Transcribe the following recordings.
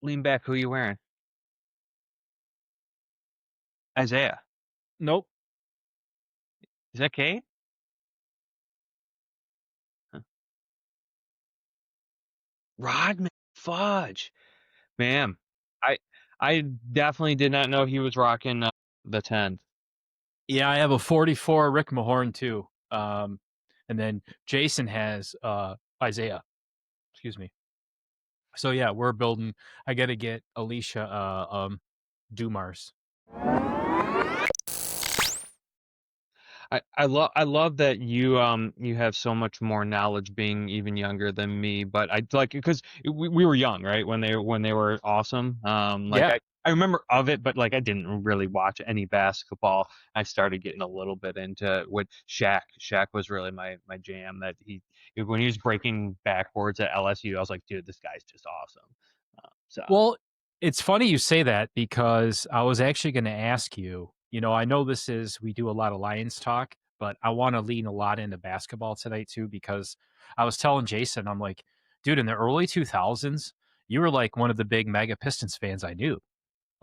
Lean back. Who you wearing? Isaiah. Nope. Is that Kate? Huh. Rodman. Fudge. Man, I I definitely did not know he was rocking the 10. Yeah, I have a 44 Rick Mahorn too. And then Jason has Isaiah. Excuse me. So yeah, we're building. I got to get Alicia Dumars. I love that you have so much more knowledge being even younger than me, but I like because we were young, right, when they were awesome. Like Yeah. I remember of it, but like I didn't really watch any basketball. I started getting a little bit into it with Shaq. Shaq was really my jam. That when he was breaking backboards at LSU, I was like, dude, this guy's just awesome. So Well, it's funny you say that because I was actually going to ask you. I know we do a lot of Lions talk, but I want to lean a lot into basketball tonight too because I was telling Jason, I'm like, dude, in the early 2000s, you were like one of the big mega Pistons fans I knew.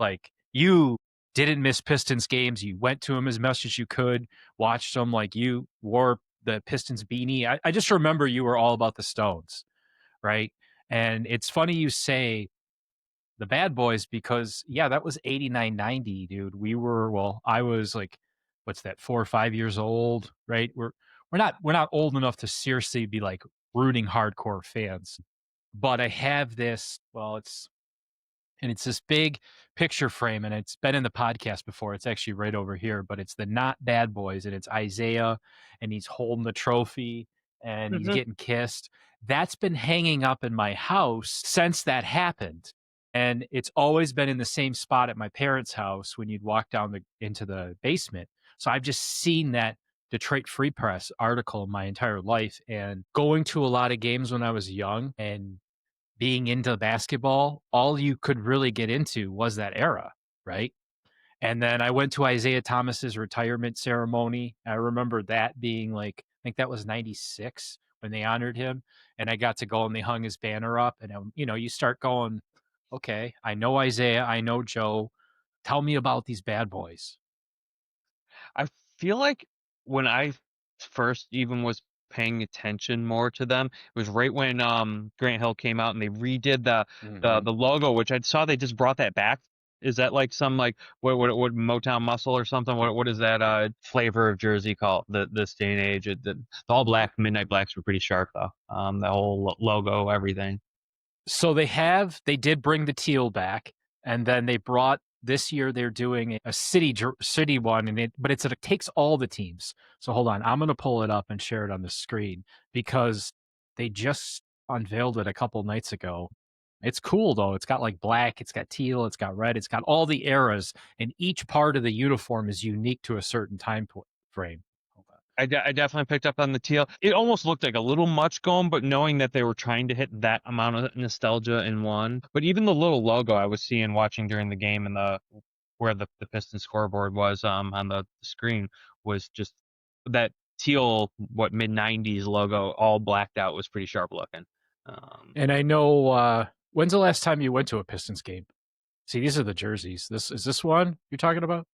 Like you didn't miss Pistons games. You went to them as much as you could, watched them. Like you wore the Pistons beanie. I just remember you were all about the Stones, right? And it's funny you say the bad boys because yeah, that was 89, 90, dude. I was like, what's that, 4 or 5 years old, right? We're not old enough to seriously be like rooting hardcore fans. But I have this, it's this big picture frame, and it's been in the podcast before. It's actually right over here, but it's the Not Bad Boys, and it's Isaiah, and he's holding the trophy, and he's Mhm. getting kissed. That's been hanging up in my house since that happened, and it's always been in the same spot at my parents' house when you'd walk down into the basement. So I've just seen that Detroit Free Press article my entire life, and going to a lot of games when I was young, and being into basketball, all you could really get into was that era, right? And then I went to Isiah Thomas's retirement ceremony. I remember that being like, I think that was 96 when they honored him. And I got to go and they hung his banner up. And, you start going, okay, I know Isaiah, I know Joe. Tell me about these bad boys. I feel like when I first even was paying attention more to them, it was right when Grant Hill came out and they redid Mm-hmm. the logo, which I saw they just brought that back. Is that like some like what Motown Muscle or something? What is that flavor of jersey called this day and age? The all black midnight blacks were pretty sharp though. The whole logo, everything. So they did bring the teal back, and then they brought this year they're doing a city one, but it takes all the teams. So hold on, I'm gonna pull it up and share it on the screen because they just unveiled it a couple nights ago. It's cool though. It's got like black, it's got teal, it's got red, it's got all the eras, and each part of the uniform is unique to a certain frame. Hold on. I definitely picked up on the teal. It almost looked like a little much going, but knowing that they were trying to hit that amount of nostalgia in one. But even the little logo I was seeing watching during the game and the where the Piston scoreboard was on the screen was just that teal what mid 90s logo all blacked out was pretty sharp looking. Um, And I know when's the last time you went to a Pistons game? See, these are the jerseys. This one you're talking about?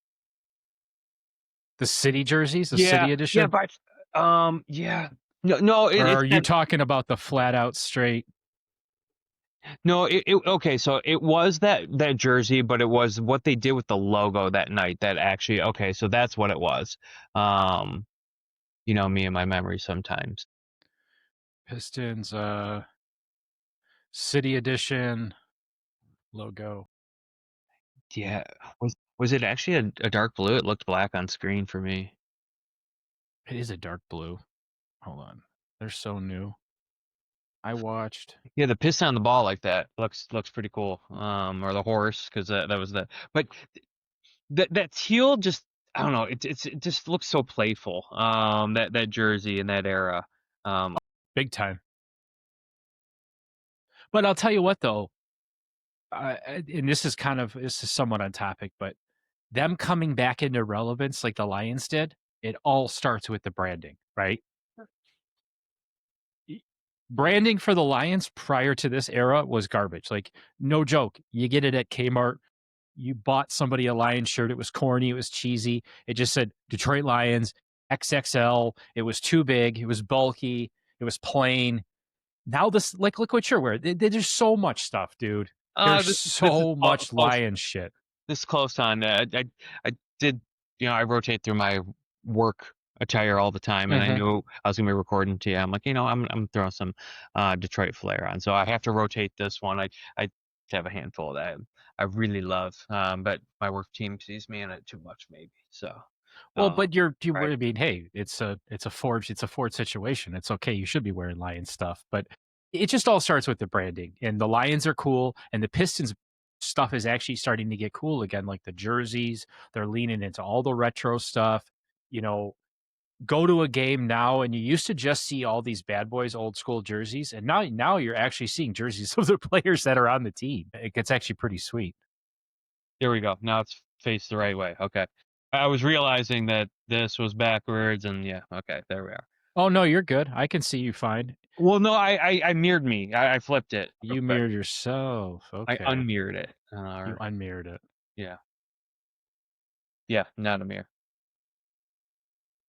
The city jerseys, the yeah, city yeah, edition? but yeah. No, Or it's are you that. talking about the flat out straight? No, okay, so it was that jersey, but it was what they did with the logo that night that actually okay, so that's what it was. Um, me and my memory sometimes. Pistons city edition logo. Yeah, was it actually a dark blue? It looked black on screen for me. It is a dark blue. Hold on. They're so new. I watched. Yeah, the piston on the ball like that looks pretty cool. Or the horse because that was the but that teal just I don't know, it just looks so playful. That jersey in that era. Um, Big time. But I'll tell you what though, and this is somewhat on topic, but them coming back into relevance like the Lions did, it all starts with the branding, right? branding for the Lions prior to this era was garbage. Like, no joke. You get it at Kmart. You bought somebody a Lions shirt. It was corny. It was cheesy. It just said Detroit Lions XXL. It was too big. It was bulky. It was plain. Now this, like, look what you're wearing. There's so much stuff, dude. There's This is so much close. Lions shit. This close on. I did. I rotate through my work attire all the time, and I Mhm. knew I was gonna be recording to you. I'm like, I'm throwing some Detroit flair on, so I have to rotate this one. I have a handful that I really love, but my work team sees me in it too much, maybe. So, Well, uh, but you right. I mean, hey, it's a Ford situation. It's okay. You should be wearing Lions stuff, but it just all starts with the branding. And the Lions are cool, and the Pistons stuff is actually starting to get cool again. Like the jerseys, they're leaning into all the retro stuff. You know, go to a game now, and you used to just see all these bad boys old school jerseys, and now you're actually seeing jerseys of the players that are on the team. It gets actually pretty sweet. There we go. Now it's faced the right way. Okay. I was realizing that this was backwards, and yeah. Okay, there we are. Oh no, you're good. I can see you fine. Well, no, I mirrored me. I flipped it real You quick. mirrored yourself. I Okay. unmirrored it. You unmirrored it. Yeah. Yeah, not a mirror.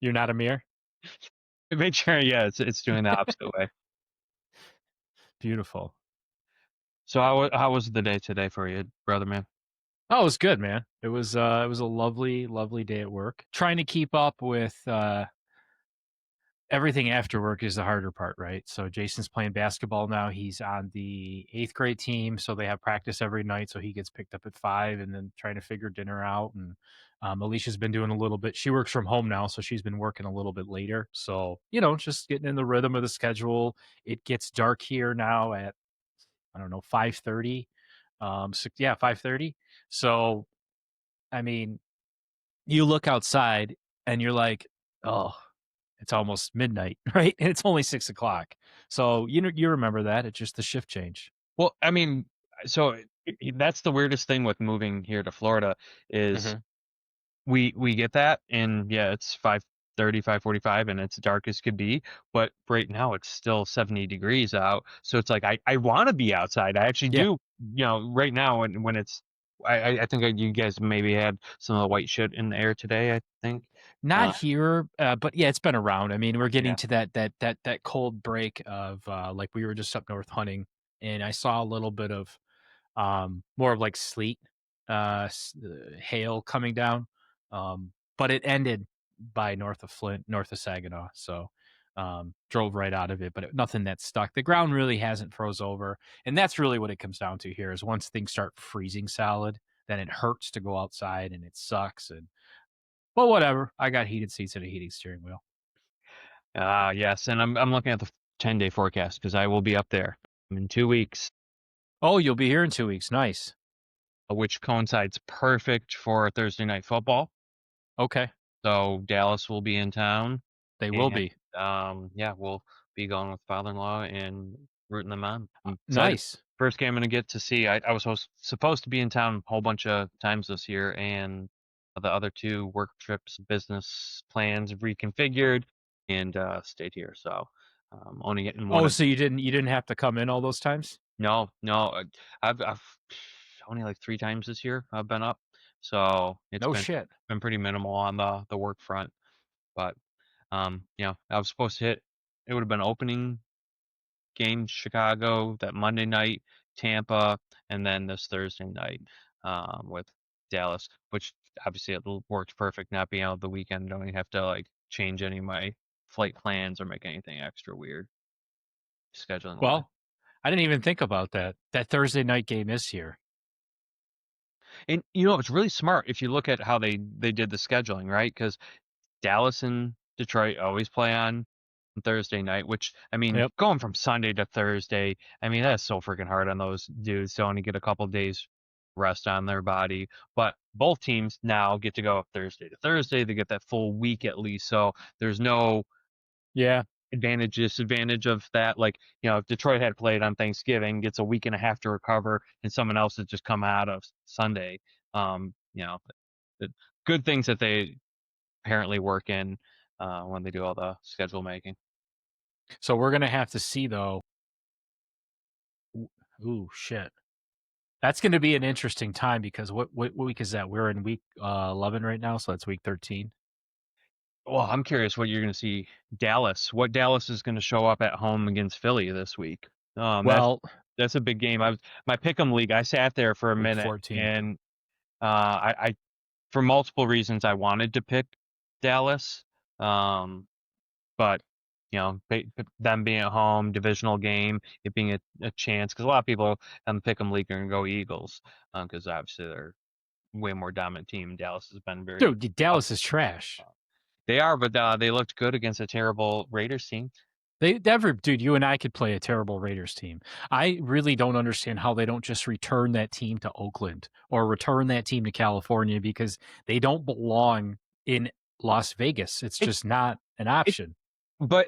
You're not a mirror? Make sure, yeah, it's doing the opposite way. Beautiful. So how was the day today for you, brother man? Oh, it was good, man. It was a lovely, lovely day at work. Trying to keep up with everything after work is the harder part, right? So Jason's playing basketball now. He's on the 8th grade team, so they have practice every night. So he gets picked up at 5, and then trying to figure dinner out. And Alicia's been doing a little bit. She works from home now, so she's been working a little bit later. So just getting in the rhythm of the schedule. It gets dark here now at, I don't know, 5:30. So yeah, 5:30. So I mean, you look outside and you're like, oh, it's almost midnight, right? And it's only 6 o'clock. So you remember that. It's just the shift change. Well, I mean, so that's the weirdest thing with moving here to Florida is Hmm. we get that, and yeah, it's 5:30, 5:45, and it's dark as could be, but right now it's still 70 degrees out, so it's like I want to be outside. I actually Yeah. do, right now when it's I think you guys maybe had some of the white shit in the air today, I think. Not Uh, here, but yeah, it's been around. I mean, we're getting yeah. to that cold break of like we were just up north hunting, and I saw a little bit of more of like sleet, hail coming down. But it ended by north of Flint, north of Saginaw. So drove right out of it, but nothing that stuck. The ground really hasn't froze over. And that's really what it comes down to here is once things start freezing solid, then it hurts to go outside and it sucks. But whatever. I got heated seats and a heating steering wheel. Yes, and I'm looking at the 10-day forecast because I will be up there in 2 weeks, Oh, you'll be here in 2 weeks. Nice. which coincides perfect for Thursday night football. Okay. So Dallas will be in town. They will And, be. yeah, we'll be going with father-in-law and rooting them on. I'm excited. Nice. First game I'm gonna get to see. I was supposed to be in town a whole bunch of times this year, and the other two work trips, business plans reconfigured, and stayed here. So only getting one Oh, of so you didn't have to come in all those times? no. I've only like 3 times this year I've been up, so it's No shit. been pretty minimal on the work front. But I was supposed to hit. It would have been opening game Chicago, that Monday night, Tampa, and then this Thursday night with Dallas, which obviously it worked perfect not being out the weekend. Don't even have to like change any of my flight plans or make anything extra weird scheduling wise. Well, I didn't even think about that. That Thursday night game is here. And it's really smart if you look at how they did the scheduling, right? Because Dallas and Detroit always play on Thursday night, which I mean, Yep. going from Sunday to Thursday, I mean that's so freaking hard on those dudes to only get a couple days rest on their body. But both teams now get to go Thursday to Thursday. They get that full week at least. So there's no Yeah. advantage, disadvantage of that. Like, if Detroit had played on Thanksgiving, gets a week and a half to recover, and someone else has just come out of Sunday. Um, you know, the good things that they apparently work in when they do all the schedule making. So we're gonna have to see though Ooh, shit. That's going to be an interesting time because what week is that? We're in week 11 right now, so that's week 13. Well, I'm curious what you're going to see Dallas. What Dallas is going to show up at home against Philly this week? That's Well, that's a big game. My pick'em league. I sat there for a week minute, 14. and I for multiple reasons I wanted to pick Dallas, but them being at home, divisional game, it being a chance because a lot of people on the pick'em league are going to go Eagles because obviously they're way more dominant team. Dallas has been very Dude, Dallas is trash. They are, but they looked good against a terrible Raiders team. Dude, you and I could play a terrible Raiders team. I really don't understand how they don't just return that team to Oakland or return that team to California because they don't belong in Las Vegas. It's It, just not an it, option. but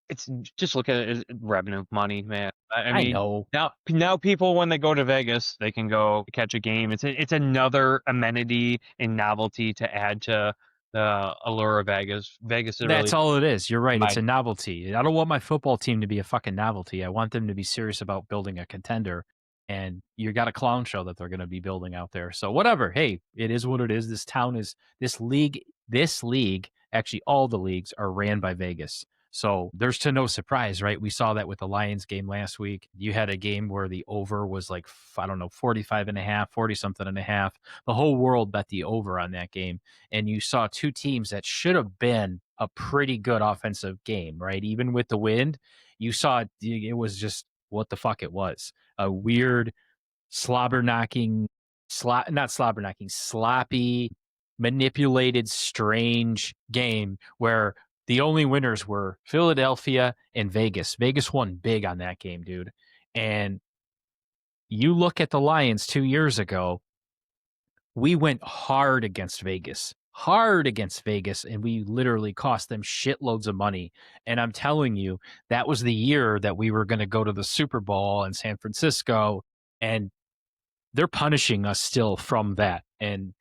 it's just look at it as revenue, money, man. I I mean, know. now people when they go to Vegas, they can go catch a game. It's another amenity and novelty to add to the allure of Vegas. Vegas is That's really all it is. You're right. It's my a novelty. I don't want my football team to be a fucking novelty. I want them to be serious about building a contender. And you got a clown show that they're going to be building out there. So whatever. Hey, it is what it is. This league, actually all the leagues are ran by Vegas. So there's to no surprise, right? We saw that with the Lions game last week. You had a game where the over was like, I don't know, 45 and a half, 40 something and a half. The whole world bet the over on that game. And you saw two teams that should have been a pretty good offensive game, right? Even with the wind, you saw it was just what the fuck it was. A weird sloppy, manipulated, strange game where the only winners were Philadelphia and Vegas. Vegas won big on that game, dude. And you look at the Lions 2 years ago, we went hard against Vegas, and we literally cost them shitloads of money. And I'm telling you, that was the year that we were going to go to the Super Bowl in San Francisco, and they're punishing us still from that. And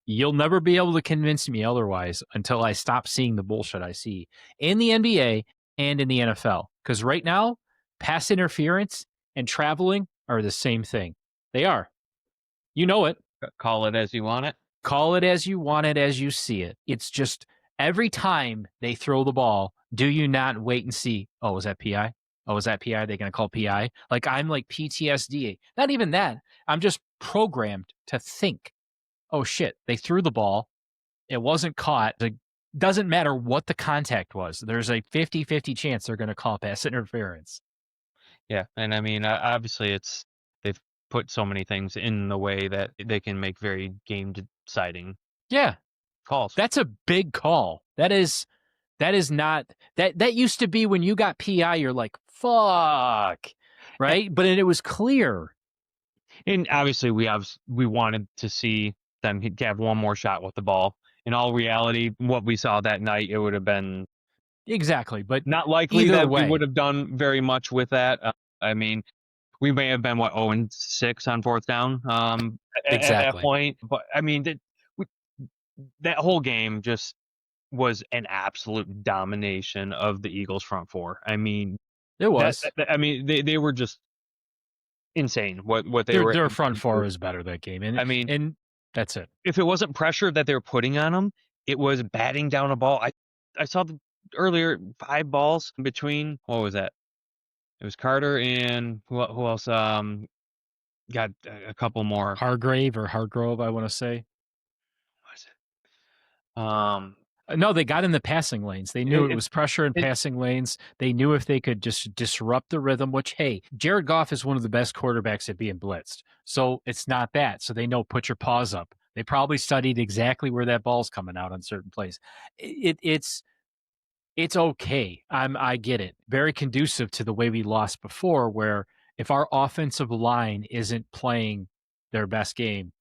you'll never be able to convince me otherwise until I stop seeing the bullshit I see in the NBA and in the NFL. Because right now, pass interference and traveling are the same thing. They are. You know it. call it as you want it. Call it as you want it, as you see it. It's just every time they throw the ball, do you not wait and see, oh, was that PI? Oh, is that PI? They're going to call PI? Like I'm like PTSD. Not even that. I'm just programmed to think, oh shit, they threw the ball. It wasn't caught. It doesn't matter what the contact was. There's a 50-50 chance they're going to call pass interference. Yeah, and I mean, obviously, they've put so many things in the way that they can make very game deciding Yeah, calls. that's a big call. That is not that used to be when you got PI, you're like, fuck, right? But it was clear. And obviously, we wanted to see them have one more shot with the ball. In all reality, what we saw that night, it would have been Exactly. But not likely either that we way, would have done very much with that. I mean, we may have been 0-6 on fourth down at that exactly. point, but I mean that whole game just was an absolute domination of the Eagles front four. I mean, It was. I mean they were just insane what they were Their able front to four do. is better that game. I mean, And that's it. if it wasn't pressure that they were putting on them, it was batting down a ball. I saw the earlier 5 balls between, what was that? It was Carter and who else got a couple more. Hargrove, I want to say. What was it? No, they got in the passing lanes. They knew it was pressure in it passing lanes. They knew if they could just disrupt the rhythm, which, hey, Jared Goff is one of the best quarterbacks at being blitzed. So it's not that. So they know put your paws up. They probably studied exactly where that ball's coming out on certain plays. It's okay. I get it. Very conducive to the way we lost before, where if our offensive line isn't playing their best game,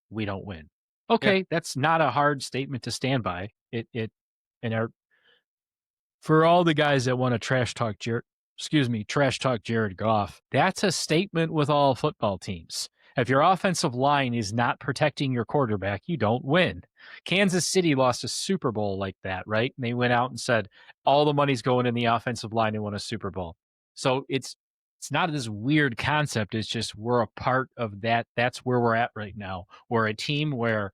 we don't win. yeah, Okay, that's not a hard statement to stand by. And for all the guys that want to trash talk Jared Goff, that's a statement with all football teams. If your offensive line is not protecting your quarterback, you don't win. Kansas City lost a Super Bowl like that, right? And they went out and said all the money's going in the offensive line and won a Super Bowl. So it's It's not this weird concept. It's just we're a part of that. That's where we're at right now. We're a team where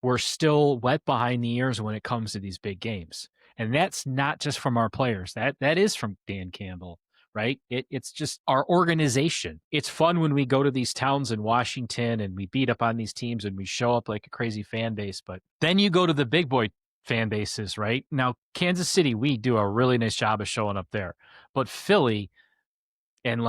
we're still wet behind the ears when it comes to these big games. And that's not just from our players. That is from Dan Campbell, right? It's just our organization. It's fun when we go to these towns in Washington and we beat up on these teams and we show up like a crazy fan base. But then you go to the big boy fan bases, right? Now, Kansas City, we do a really nice job of showing up there. But Philly and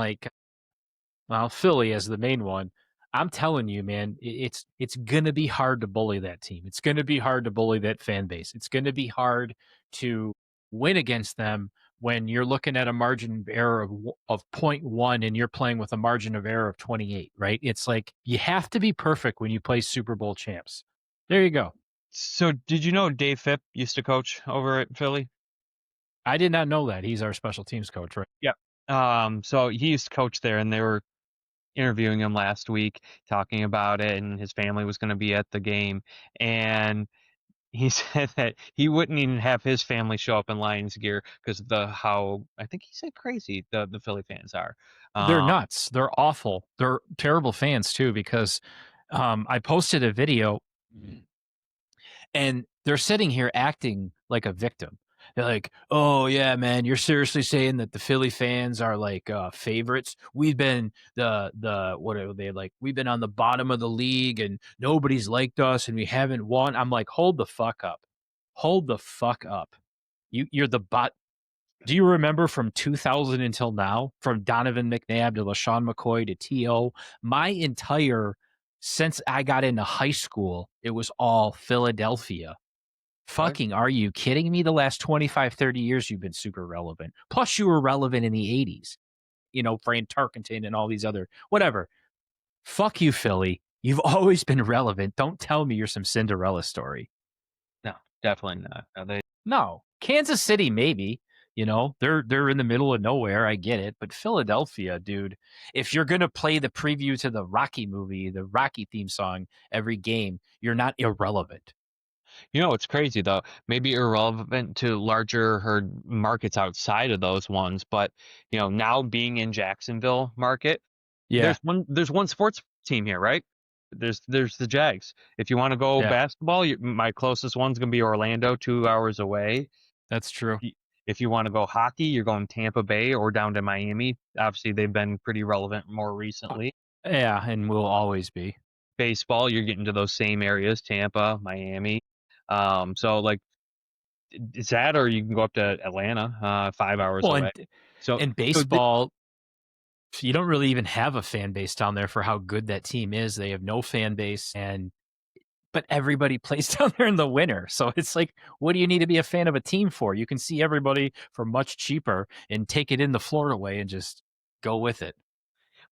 Philly as the main one, I'm telling you, man, it's gonna be hard to bully that team. It's gonna be hard to bully that fan base. It's gonna be hard to win against them when you're looking at a margin of error of 0.1 and you're playing with a margin of error of 28, right? It's like you have to be perfect when you play Super Bowl champs. There you go. So did you know Dave Phipp used to coach over at Philly? I did not know that. He's our special teams coach, right? Yep. So he used to coach there, and they were interviewing him last week, talking about it, and his family was going to be at the game, and he said that he wouldn't even have his family show up in Lions gear because how I think he said crazy the Philly fans are. They're nuts. They're awful. They're terrible fans too because I posted a video and they're sitting here acting like a victim. They're like, "Oh yeah, man, you're seriously saying that the Philly fans are like favorites? We've been the what are they like? We've been on the bottom of the league and nobody's liked us and we haven't won." I'm like, "Hold the fuck up. Hold the fuck up. You're the bot. Do you remember from 2000 until now, from Donovan McNabb to LaShawn McCoy to Teal, my entire since I got into high school, it was all Philadelphia. Fucking are you kidding me? The last 25, 30 years you've been super relevant. Plus you were relevant in the 80s. You know, Fran Tarkenton and all these other whatever. Fuck you, Philly. You've always been relevant. Don't tell me you're some Cinderella story. No, definitely not. No, No. Kansas City, maybe. You know, they're in the middle of nowhere. I get it. But Philadelphia, dude, if you're gonna play the preview to the Rocky movie, the Rocky theme song every game, you're not irrelevant. You know, it's crazy though. Maybe irrelevant to larger herd markets outside of those ones, but now being in Jacksonville market, Yeah. there's one sports team here, right? There's the Jags. If you want to go Yeah. basketball, my closest one's gonna be Orlando, 2 hours away. That's true. If you want to go hockey, you're going Tampa Bay or down to Miami. Obviously, they've been pretty relevant more recently. Yeah, and will always be. Baseball, you're getting to those same areas, Tampa, Miami. So like it's that, or you can go up to Atlanta, 5 hours Well, away. So, and baseball, you don't really even have a fan base down there for how good that team is. They have no fan base, but everybody plays down there in the winter. So it's like, what do you need to be a fan of a team for? You can see everybody for much cheaper and take it in the Florida way and just go with it.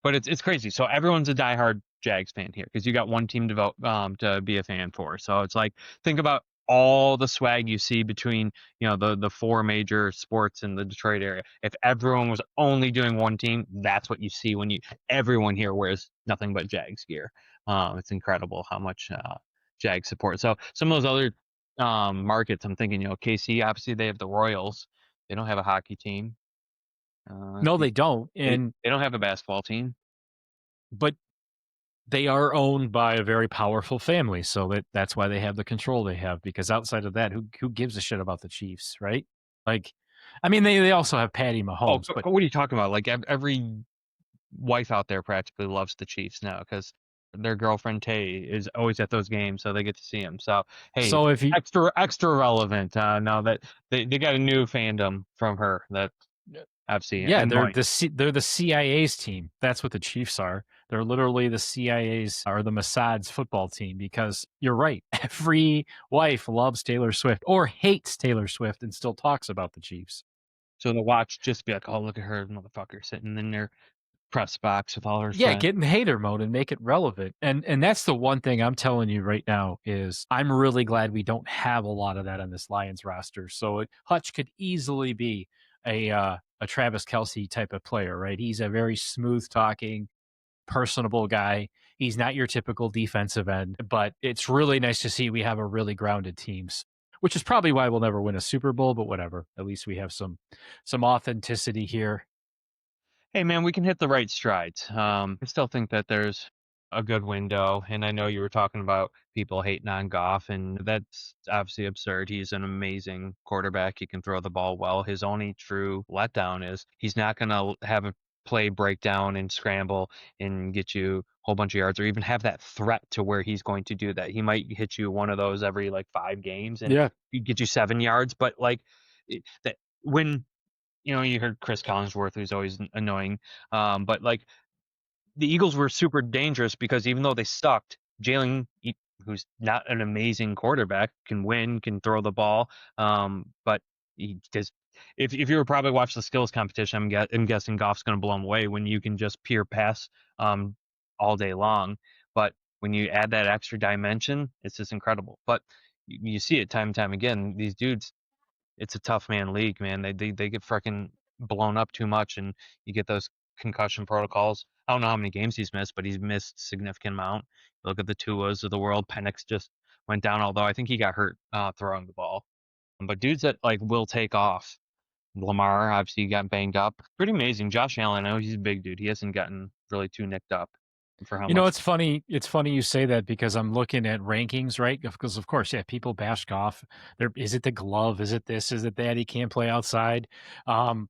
but it's crazy. So everyone's a diehard Jags fan here because you got one team to vote to be a fan for. So it's like, think about all the swag you see between the four major sports in the Detroit area. If everyone was only doing one team, that's what you see when everyone here wears nothing but Jags gear. It's incredible how much Jag support. So some of those other markets, I'm thinking, KC, obviously they have the Royals. They don't have a hockey team. No, they don't. They don't have a basketball team. But they are owned by a very powerful family, so that's why they have the control they have. Because outside of that, who gives a shit about the Chiefs, right? Like, I mean, they also have Patty Mahomes. Oh, but what are you talking about? Like every wife out there practically loves the Chiefs now because their girlfriend Tay is always at those games, so they get to see him. So hey, so if you extra relevant now that they got a new fandom from her that I've seen. yeah, And they're the CIA's team. That's what the Chiefs are. They're literally the CIA's or the Mossad's football team because you're right. Every wife loves Taylor Swift or hates Taylor Swift and still talks about the Chiefs. so the watch just be like, oh, look at her motherfucker sitting in their press box with all her Yeah, friends. get in hater mode and make it relevant. And that's the one thing I'm telling you right now is I'm really glad we don't have a lot of that on this Lions roster. So Hutch could easily be a Travis Kelce type of player, right? He's a very smooth talking, personable guy. He's not your typical defensive end, but it's really nice to see we have a really grounded team. which is probably why we'll never win a Super Bowl, but whatever. At least we have some authenticity here. Hey man, we can hit the right strides. I still think that there's a good window, and I know you were talking about people hating on Goff, and that's obviously absurd. He's an amazing quarterback. He can throw the ball well. His only true letdown is he's not gonna have a play breakdown and scramble and get you a whole bunch of yards, or even have that threat to where he's going to do that. He might hit you one of those every like 5 games and Yeah. get you 7 yards, but like that when you heard Chris Collinsworth, who's always annoying. But like the Eagles were super dangerous because even though they sucked, who's not an amazing quarterback, can win, can throw the ball. But he just if you were probably watch the skills competition, I'm guessing Goff's going to blow him away when you can just pure pass all day long. But when you add that extra dimension, it's just incredible. But you see it time and time again. These dudes, it's a tough man league, man. They get freaking blown up too much, and you get those concussion protocols. I don't know how many games he's missed, but he's missed significant amount. Look at the Tuas of the world. Penix just went down, although I think he got hurt throwing the ball. But dudes that like will take off. Lamar obviously got banged up. Pretty amazing. Josh Allen, I know he's a big dude. He hasn't gotten really too nicked up for how You know, much. it's funny. It's funny you say that because I'm looking at rankings, right? Because of course, yeah, people bash Goff. Is it the glove? Is it this? Is it that? He can't play outside. And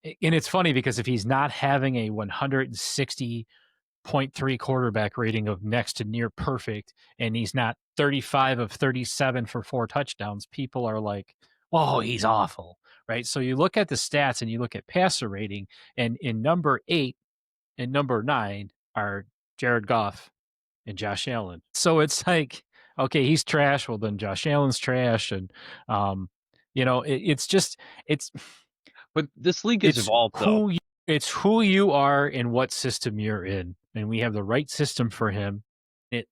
it's funny because if he's not having a 160.3 quarterback rating of next to near perfect, and he's not 35 of 37 for 4 touchdowns, people are like, "Whoa, he's awful," right? So you look at the stats and you look at passer rating, and in number 8 and number 9 are Jared Goff and Josh Allen. So it's like, okay, he's trash. Well, then Josh Allen's trash, and it's just it's But this league has it's evolved though. it's who you are and what system you're in, and we have the right system for him. It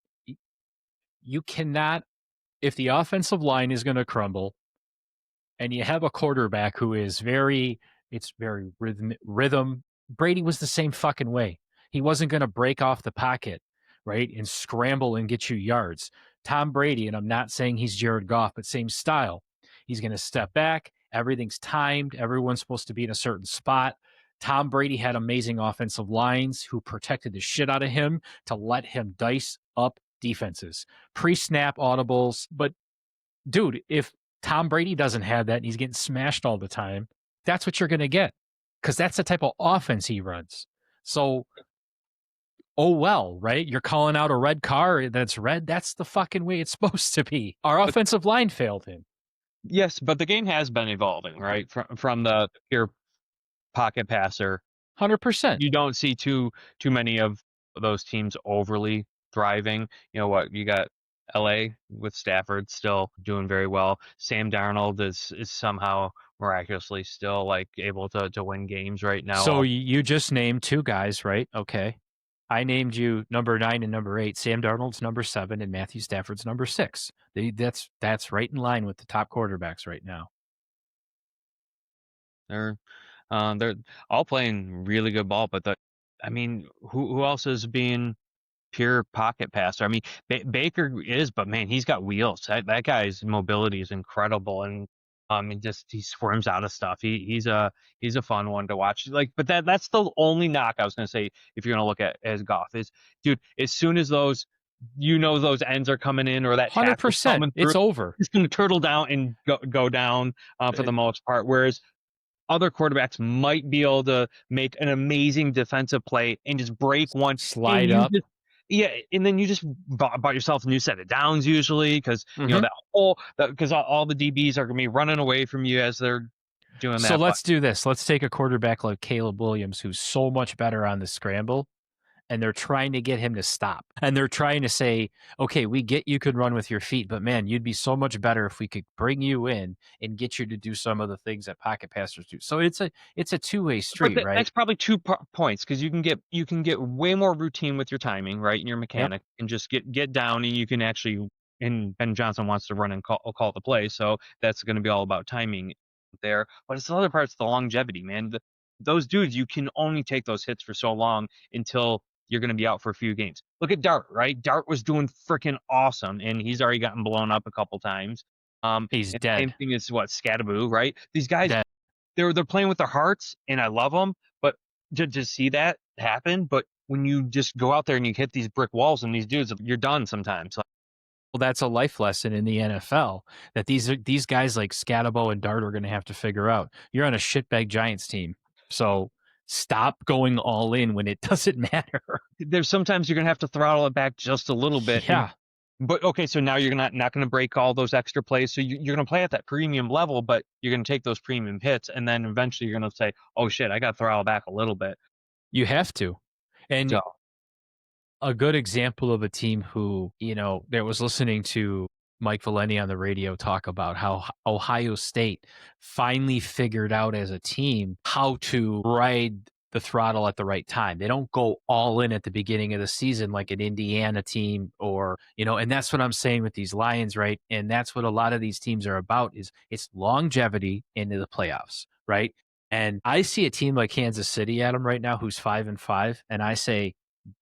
you cannot, if the offensive line is going to crumble, and you have a quarterback who is very rhythm. Brady was the same fucking way. He wasn't going to break off the pocket, right, and scramble and get you yards. Tom Brady, and I'm not saying he's Jared Goff, but same style. He's going to step back. Everything's timed. Everyone's supposed to be in a certain spot. Tom Brady had amazing offensive lines who protected the shit out of him to let him dice up defenses, pre-snap audibles. But dude, if Tom Brady doesn't have that and he's getting smashed all the time, that's what you're going to get because that's the type of offense he runs. So, oh well, right? You're calling out a red car that's red. That's the fucking way it's supposed to be. Our But offensive line failed him. yes, but the game has been evolving, right? From the pure pocket passer. 100%. You don't see too many of those teams overly thriving. You know what? You got LA with Stafford still doing very well. Sam Darnold is somehow miraculously still like able to win games right So now. you just named 2 guys, right? Okay. I named you number 9 and number 8. Sam Darnold's number 7 and Matthew Stafford's number 6. That's right in line with the top quarterbacks right now. They're they're all playing really good ball, but I mean, who else is being pure pocket passer? I mean, Baker is, but man, he's got wheels. That guy's mobility is incredible, and he squirms out of stuff. He's a fun one to watch. Like, but that's the only knock I was gonna say if you're gonna look at as Goff is, dude. As soon as those ends are coming in or that tackle's 100%. coming through, It's over. he's gonna turtle down and go down for the most part. Whereas other quarterbacks might be able to make an amazing defensive play and just break one, and Slide up. and then you just bought yourself a new set of downs usually because Mm-hmm. because all the DBs are gonna be running away from you as they're doing So that. But let's do this. Let's take a quarterback like Caleb Williams, who's so much better on the scramble, and they're trying to get him to stop. And they're trying to say, okay, we get you could run with your feet, but man, you'd be so much better if we could bring you in and get you to do some of the things that pocket passers do. So it's a two-way street, right? that's probably two points because you can get way more routine with your timing, right? And your Yep. mechanic and just get down, and you can actually. And Ben Johnson wants to run and call the play, so that's going to be all about timing there. But it's the other parts, the longevity, man. Those dudes, you can only take those hits for so long until you're going to be out for a few games. Look at Dart, right? Dart was doing freaking awesome, and he's already gotten blown up a couple times. He's And dead. same thing as what Scadaboo, right? These guys, Dead. they're playing with their hearts, and I love them. But to see that happen, but when you just go out there and you hit these brick walls and these dudes, you're done sometimes. Well, that's a life lesson in the NFL that these guys like Scatabo and Dart are going to have to figure out. You're on a shitbag Giants team, so stop going all in when it doesn't matter. There's sometimes you're gonna have to throttle it back just a little bit, and Yeah, but okay, so now you're not gonna break all those extra plays, so you're gonna play at that premium level, but you're gonna take those premium hits, and then eventually you're gonna say, "Oh shit, I got to throttle back a little bit." you have to. And So a good example of a team who, that was listening to Mike Valeni on the radio talk about how Ohio State finally figured out as a team how to ride the throttle at the right time. They don't go all in at the beginning of the season like an Indiana team or, and that's what I'm saying with these Lions, right? And that's what a lot of these teams are about is it's longevity into the playoffs, right? And I see a team like Kansas City, Adam, right now, who's 5-5, and I say,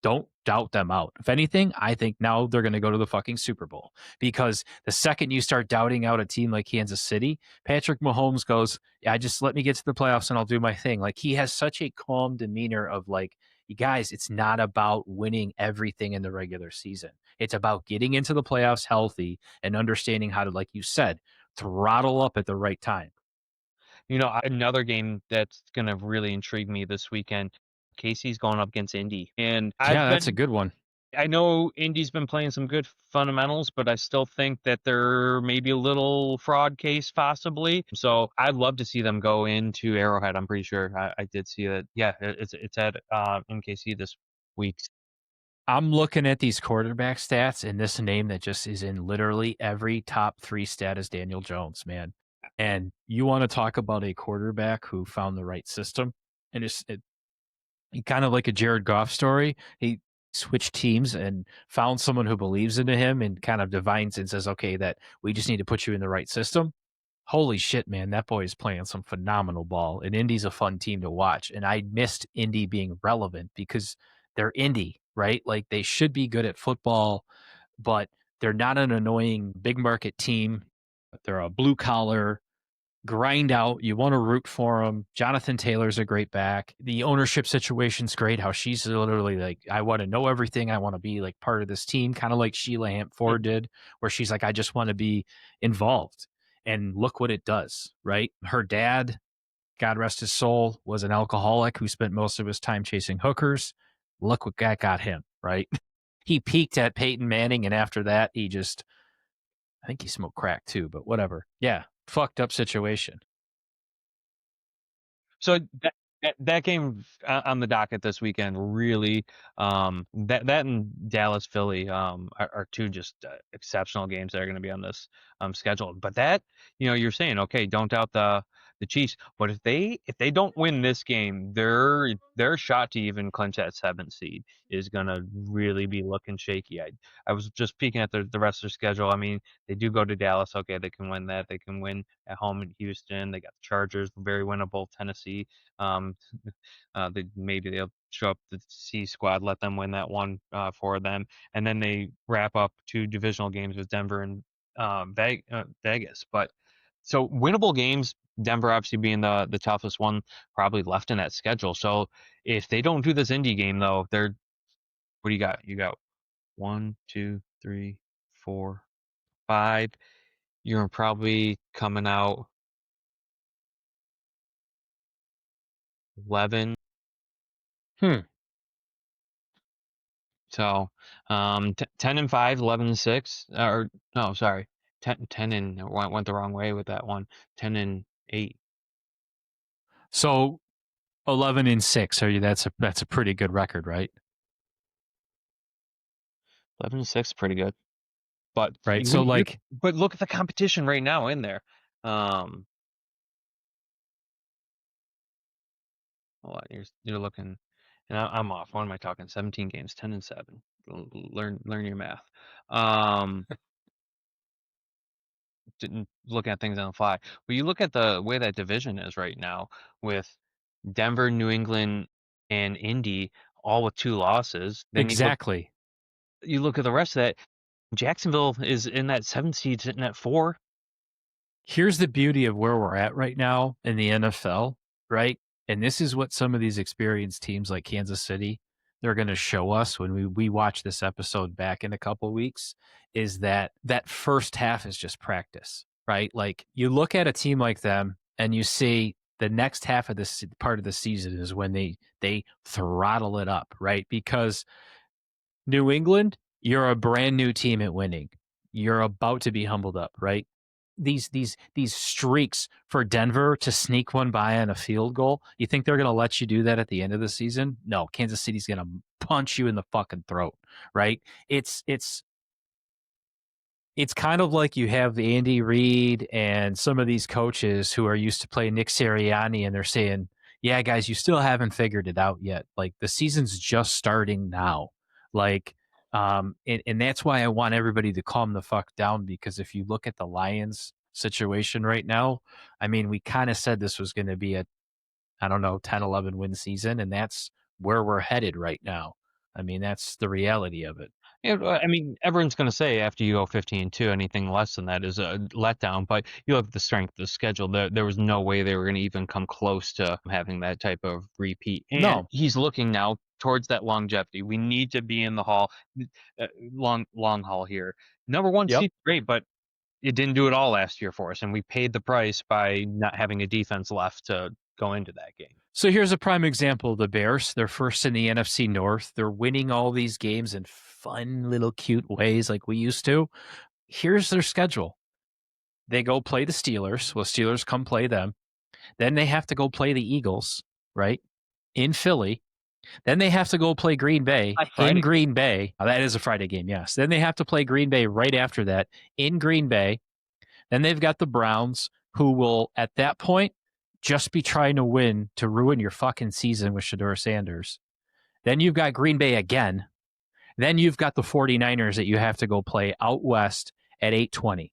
don't doubt them out. If anything, I think now they're going to go to the fucking Super Bowl because the second you start doubting out a team like Kansas City, Patrick Mahomes goes, "Yeah, just let me get to the playoffs and I'll do my thing." Like he has such a calm demeanor of like, you guys, it's not about winning everything in the regular season. It's about getting into the playoffs healthy and understanding how to, like you said, throttle up at the right time. another game that's gonna really intrigue me this weekend, Casey's going up against Indy, and Yeah, that's a good one. I know Indy's been playing some good fundamentals, but I still think that there may be a little fraud case possibly. So I'd love to see them go into Arrowhead. I'm pretty sure I did see that. Yeah, it's at NKC this week. I'm looking at these quarterback stats, and this name that just is in literally every top 3 stat is Daniel Jones, man. And you want to talk about a quarterback who found the right system, and kind of like a Jared Goff story. He switched teams and found someone who believes into him and kind of divines and says, "Okay, that we just need to put you in the right system." Holy shit, man, that boy is playing some phenomenal ball. And Indy's a fun team to watch. And I missed Indy being relevant because they're Indy, right? Like they should be good at football, but they're not an annoying big market team. They're a blue collar grind out. You want to root for them. Jonathan Taylor's a great back. The ownership situation's great. How she's literally like, I want to know everything. I want to be like part of this team, kind of like Sheila Hamp Ford did, where she's like, I just want to be involved. And look what it does, right? Her dad, God rest his soul, was an alcoholic who spent most of his time chasing hookers. Look what that got him, right? He peaked at Peyton Manning, and after that, I think he smoked crack too, but whatever. Yeah, fucked up situation. So that game on the docket this weekend really that and Dallas Philly are two just exceptional games that are going to be on this schedule. But that you're saying okay, don't doubt the Chiefs, but if they don't win this game, their shot to even clinch that 7th seed is going to really be looking shaky. I was just peeking at the rest of their schedule. I mean, they do go to Dallas. Okay, they can win that. They can win at home in Houston. They got the Chargers, very winnable. Tennessee. Um, maybe they'll show up the C squad, let them win that one for them, and then they wrap up 2 divisional games with Denver and Vegas. But so winnable games. Denver obviously being the toughest one probably left in that schedule. So if they don't do this Indy game though, they're what do you got? You got 1, 2, 3, 4, 5. You're probably coming out 11. Hmm. So 10-5, 11-6, or no, sorry, 10 and went the wrong way with that one. 10-8. So 11-6. That's a pretty good record, right? 11-6, pretty good. But Right. So like, but look at the competition right now in there. Um, Hold on, you're looking, and I'm off. What am I talking? 17 games, 10-7. Learn your math. Um, didn't looking at things on the fly. But you look at the way that division is right now with Denver, New England, and Indy, all with 2 losses. Then exactly. you look at the rest of that. Jacksonville is in that 7th seed, sitting at 4. Here's the beauty of where we're at right now in the NFL, right? And this is what some of these experienced teams like Kansas City, they're going to show us when we watch this episode back in a couple of weeks, is that first half is just practice, right? Like you look at a team like them and you see the next half of this part of the season is when they throttle it up, right? Because New England, you're a brand new team at winning. You're about to be humbled up, right? These streaks for Denver to sneak one by on a field goal. You think they're going to let you do that at the end of the season? No, Kansas City's going to punch you in the fucking throat, right? It's kind of like you have Andy Reid and some of these coaches who are used to play Nick Sirianni, and they're saying, "Yeah, guys, you still haven't figured it out yet. Like the season's just starting now." Like, and that's why I want everybody to calm the fuck down, because if you look at the Lions situation right now, I mean, we kind of said this was going to be a, I don't know, 10, 11 win season, and that's where we're headed right now. I mean, that's the reality of it. Yeah, I mean, everyone's going to say after you go 15-2, anything less than that is a letdown. But you look at the strength of the schedule. There was no way they were going to even come close to having that type of repeat. And No. he's looking now towards that longevity. We need to be in the long haul here. Number one Yep. seed, great, but it didn't do it all last year for us, and we paid the price by not having a defense left to go into that game. So here's a prime example. The Bears, they're first in the NFC North. They're winning all these games in fun little cute ways like we used to. Here's their schedule. They go play the Steelers. Well, Steelers come play them. Then they have to go play the Eagles, right? In Philly. Then they have to go play Green Bay in Green Bay. Oh, that is a Friday game, yes. Then they have to play Green Bay right after that in Green Bay. Then they've got the Browns, who will, at that point, just be trying to win to ruin your fucking season with Shedeur Sanders. Then you've got Green Bay again. Then you've got the 49ers that you have to go play out west at 8:20.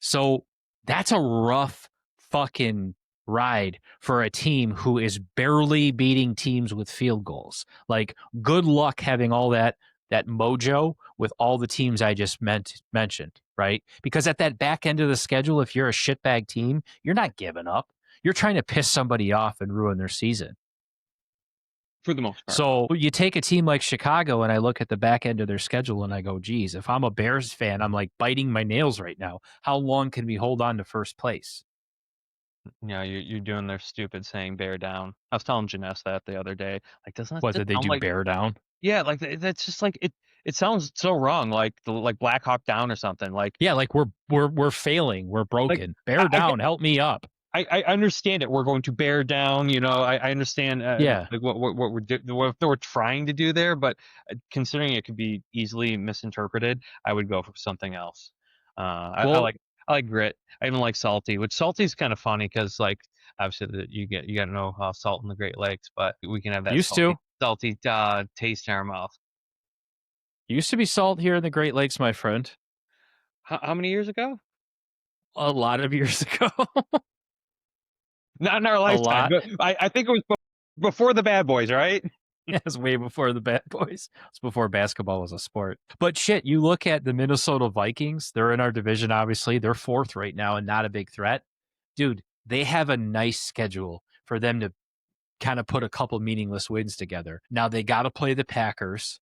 So that's a rough fucking ride for a team who is barely beating teams with field goals. Like, good luck having all that mojo with all the teams I just mentioned, right? Because at that back end of the schedule, if you're a shitbag team, you're not giving up. You're trying to piss somebody off and ruin their season. For the most part. So you take a team like Chicago, and I look at the back end of their schedule and I go, geez, if I'm a Bears fan, I'm like biting my nails right now. How long can we hold on to first place? Yeah, you're doing their stupid saying bear down. I was telling Janess that the other day. Like, doesn't that What, just did they sound do like bear down? Yeah, like that's just like it sounds so wrong, like Black Hawk Down or something. Like, Yeah, like we're failing. We're broken. Bear I, down, help me up. I understand it. We're going to bear down. I understand. Yeah. Like what we're trying to do there, but considering it could be easily misinterpreted, I would go for something else. I like grit. I even like salty. Which salty is kind of funny because like obviously you got to know salt in the Great Lakes, but we can have that Used to. salty taste in our mouth. Used to be salt here in the Great Lakes, my friend. How many years ago? A lot of years ago. Not in our lifetime. lot. I think it was before the Bad Boys, right? It was way before the Bad Boys. It's before basketball was a sport. But shit, you look at the Minnesota Vikings. They're in our division, obviously. They're fourth right now and not a big threat. Dude, they have a nice schedule for them to kind of put a couple meaningless wins together. Now they got to play the Packers.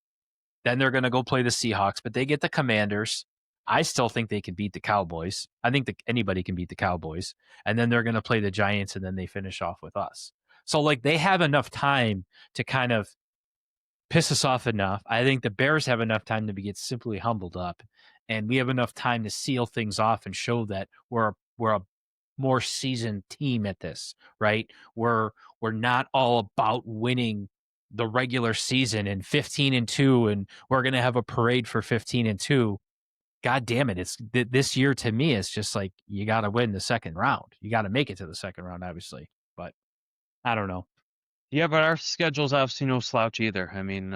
Then they're going to go play the Seahawks, but they get the Commanders. I still think they can beat the Cowboys. I think that anybody can beat the Cowboys. And then they're going to play the Giants, and then they finish off with us. So, like, they have enough time to kind of piss us off enough. I think the Bears have enough time to get simply humbled up. And we have enough time to seal things off and show that we're a more seasoned team at this, right? We're not all about winning the regular season and 15-2, and we're going to have a parade for 15-2. God damn it. It's this year to me, it's just like, you got to win the second round. You got to make it to the second round, obviously, but I don't know. Yeah, but our schedule's obviously no slouch either. I mean,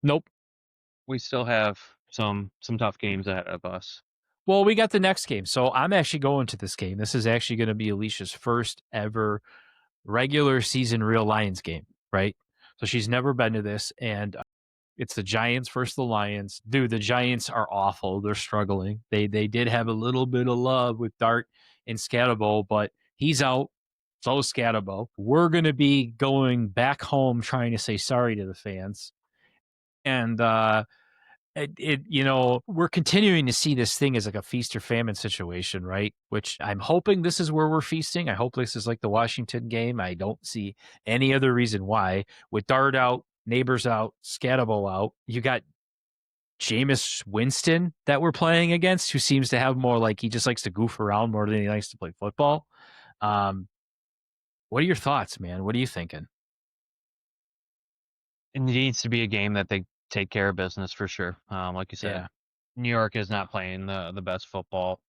Nope. we still have some tough games ahead of us. Well, we got the next game. So I'm actually going to this game. This is actually going to be Alicia's first ever regular season real Lions game, right? So she's never been to this. And It's the Giants versus the Lions. Dude, the Giants are awful. They're struggling. They did have a little bit of love with Dart and Scatterbo, but he's out. So is Scatterbo. We're gonna be going back home trying to say sorry to the fans. And we're continuing to see this thing as like a feast or famine situation, right? Which I'm hoping this is where we're feasting. I hope this is like the Washington game. I don't see any other reason why. With Dart out, Neighbors out, Scatterbo out, you got Jameis Winston that we're playing against, who seems to have more like he just likes to goof around more than he likes to play football. What are your thoughts, man? What are you thinking? It needs to be a game that they take care of business for sure. Like you said, Yeah. New York is not playing the best football.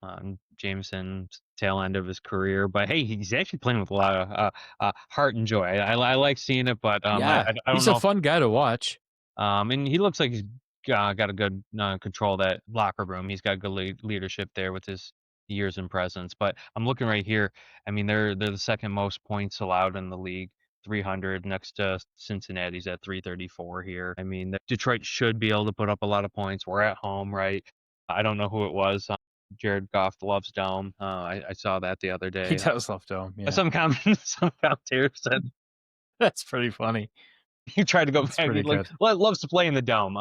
Jameson's tail end of his career, but hey, he's actually playing with a lot of heart and joy. I like seeing it, but Yeah. I don't He's a know if, fun guy to watch. and he looks like he's got a good control of that locker room. He's got good leadership there with his years in presence. But I'm looking right here. I mean, they're the second most points allowed in the league. 300 next to Cincinnati's at 334 here. I mean, Detroit should be able to put up a lot of points. We're at home, right? I don't know who it was. Jared Goff loves Dome. I saw that the other He day. does love Dome. Yeah. Some commentators said That's pretty funny. he tried to go That's back. pretty Like good. loves to play in the Dome.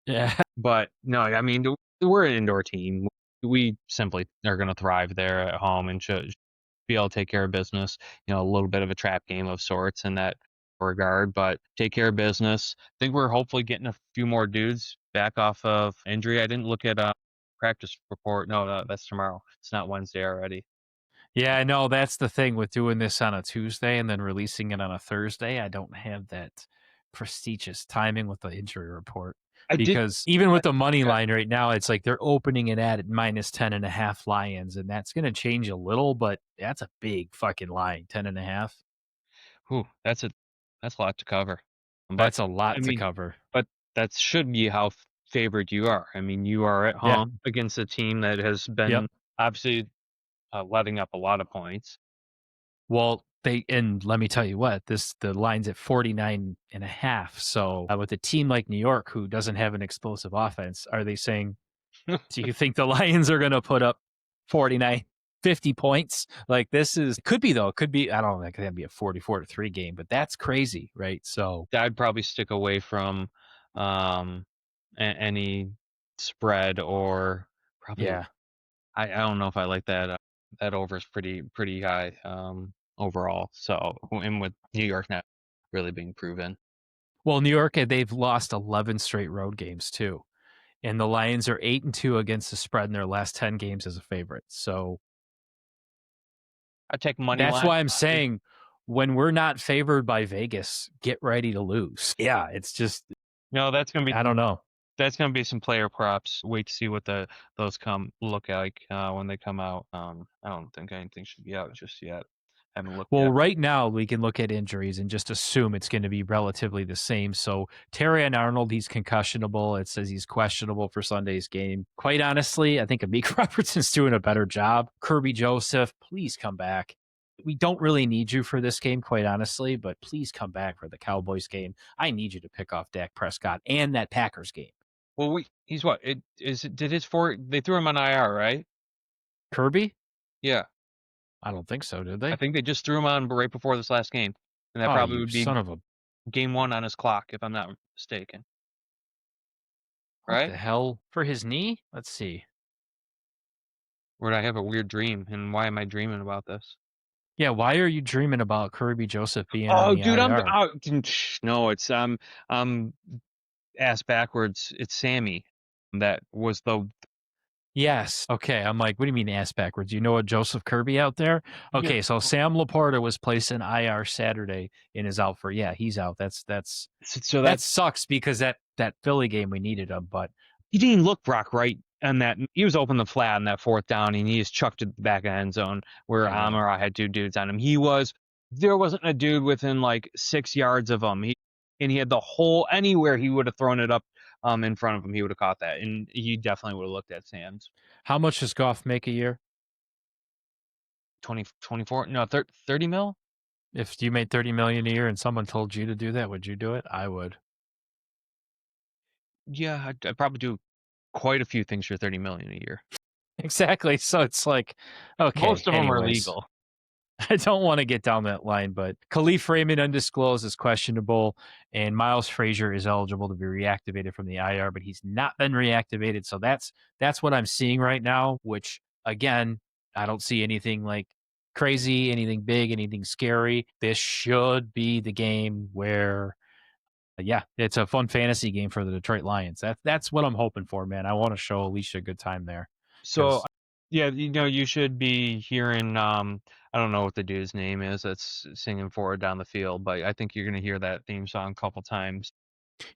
Yeah. But no, I mean, we're an indoor team. We simply are going to thrive there at home and should be able to take care of business. A little bit of a trap game of sorts in that regard, but take care of business. I think we're hopefully getting a few more dudes back off of injury. I didn't look at practice report. No, that's tomorrow. It's not Wednesday already. Yeah, I know that's the thing with doing this on a Tuesday and then releasing it on a Thursday. I don't have that prestigious timing with the injury report I did. because even with the money Yeah. line right now, it's like they're opening it at minus 10.5 Lions, and that's going to change a little, but that's a big fucking line, 10.5. Whew, that's a lot to cover. But That's a I lot to mean, cover. but that should be how favored you are. I mean, you are at Yeah. home against a team that has Yep. been obviously letting up a lot of points. Well, and let me tell you what, the line's at 49.5. So with a team like New York who doesn't have an explosive offense, are they saying, do you think the Lions are going to put up 49, 50 points? Like this could be though. It could be, I don't know, it could be a 44-3 game, but that's crazy, right? So I'd probably stick away from any spread or probably yeah. I don't know if I like that. That over is pretty high overall. So and with New York not really being proven. Well, New York, they've lost 11 straight road games too. And the Lions are 8-2 against the spread in their last 10 games as a favorite. So I take money that's line. why I'm saying when we're not favored by Vegas, get ready to lose. Yeah, it's just No, I don't know. that's gonna be some player props. Wait to see what those come look like when they come out. I don't think anything should be out just yet. Haven't looked Well, yet. right now we can look at injuries and just assume it's going to be relatively the same. So Terry Arnold, he's concussionable. It says he's questionable for Sunday's game. Quite honestly, I think Amik Robertson's doing a better job. Kirby Joseph, please come back. We don't really need you for this game, quite honestly, but please come back for the Cowboys game. I need you to pick off Dak Prescott and that Packers game. Well, he's what? Did his four? They threw him on IR, right? Kirby? Yeah, I don't think so, did I they? think they just threw him on right before this last game, and that Oh, probably you would be son of a game one on his clock, if I'm not mistaken. what Right? the hell? For his knee? Let's see. Or did I have a weird dream? And why am I dreaming about this? Yeah, why are you dreaming about Kirby Joseph being on Oh, the dude, IR? no, it's ass backwards. It's Sammy. That was the Yes. Okay. I'm like, what do you mean ass backwards? You know a Joseph Kirby out there? yeah. Okay, so Sam Laporta was placed in IR Saturday and is out for he's out. So That that's sucks because that Philly game we needed him, but he didn't look Brock right on that. He was open the flat on that fourth down, and he just chucked it to the back of the end zone where I know. Amara had two dudes on him. There wasn't a dude within like 6 yards of him. He had the whole anywhere he would have thrown it up in front of him, he would have caught that, and he definitely would have looked at Sam's How much does Goff make a year? 20 24 no 30 mil. If you made 30 million a year and someone told you to do that, would you do it? I would. Yeah, I'd probably do quite a few things for 30 million a year. Exactly. So it's like, okay, Most of them are anyways. legal. I don't want to get down that line, but Khalif Raymond undisclosed is questionable, and Miles Frazier is eligible to be reactivated from the IR, but he's not been reactivated. So that's what I'm seeing right now. Which again, I don't see anything like crazy, anything big, anything scary. This should be the game where, yeah, it's a fun fantasy game for the Detroit Lions. That's what I'm hoping for, man. I want to show Alicia a good time there So, because yeah, you should be hearing, I don't know what the dude's name is that's singing forward down the field, but I think you're gonna hear that theme song a couple times.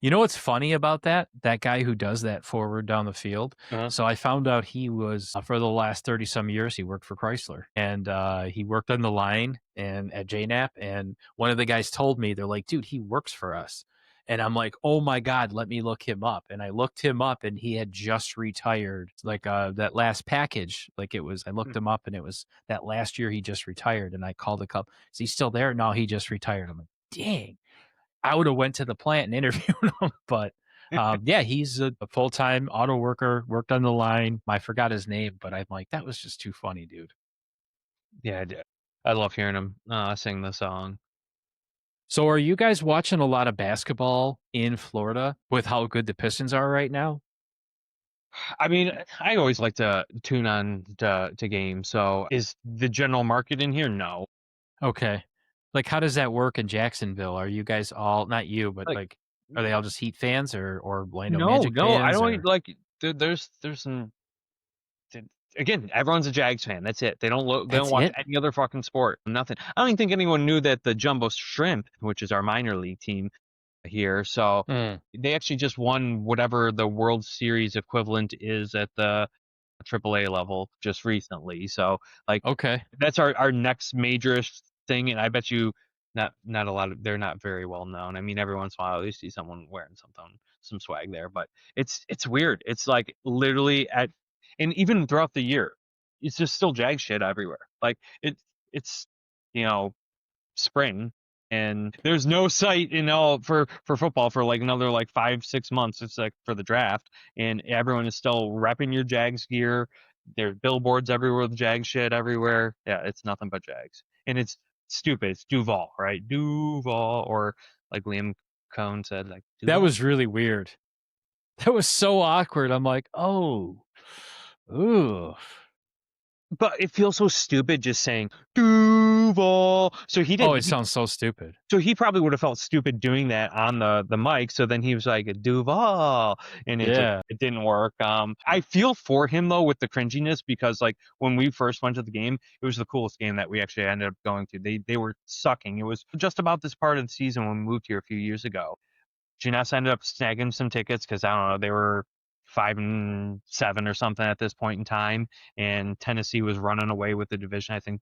you know what's funny about that? That guy who does that forward down the field. Uh-huh. So I found out he was for the last 30 some years he worked for Chrysler and he worked on the line and at JNAP and one of the guys told me they're like, "Dude, he works for us." And I'm like, "Oh my god, let me look him up." And I looked him up and he had just retired. Like that last package, like it was I looked him up and it was that last year he just retired and I called a couple. Is he still there? No, he just retired. I'm like, "Dang." I would have went to the plant and interviewed him, but yeah, he's a full-time auto worker, worked on the line. I forgot his name, but I'm like, that was just too funny, dude. Yeah, I love hearing him sing the song. So are you guys watching a lot of basketball in Florida with how good the Pistons are right now? I mean, I always like to tune on to games. So, is the general market in here? No. Okay. Like how does that work in Jacksonville? Are you guys all not you, but Like, like are they all just Heat fans or Orlando no, Magic no, I fans don't or like. There's some. th- Again, everyone's a Jags fan. That's it. They don't that's watch it? any other fucking sport. Nothing. I don't even think anyone knew that the Jumbo Shrimp, which is our minor league team here, so Mm, they actually just won whatever the World Series equivalent is at the AAA level just recently. So like okay. that's our next major thing, and I bet you not a lot of they're not very well known. I mean, every once in a while you see someone wearing some swag there, but it's weird. It's like literally and even throughout the year, it's just still Jag shit everywhere. Like it's you know spring and there's no site for football for like another like 5 6 months. It's like for the draft and everyone is still repping your Jags gear. There's billboards everywhere with Jag shit everywhere. Yeah, it's nothing but Jags and it's stupid. It's Duval, right? Duval, or like Liam Cohn said, like That Duval. was really weird. That was so awkward. I'm like, oh, ooh. But it feels so stupid just saying Duval. So he Oh, did. it sounds so stupid. So he probably would have felt stupid doing that on the mic. So then he was like Duval, and Yeah. it didn't work. I feel for him though with the cringiness because like when we first went to the game, it was the coolest game that we actually ended up going to. They were sucking. It was just about this part of the season when we moved here a few years ago. Jeunesse ended up snagging some tickets because I don't know, they were 5-7 or something at this point in time, and Tennessee was running away with the division. I think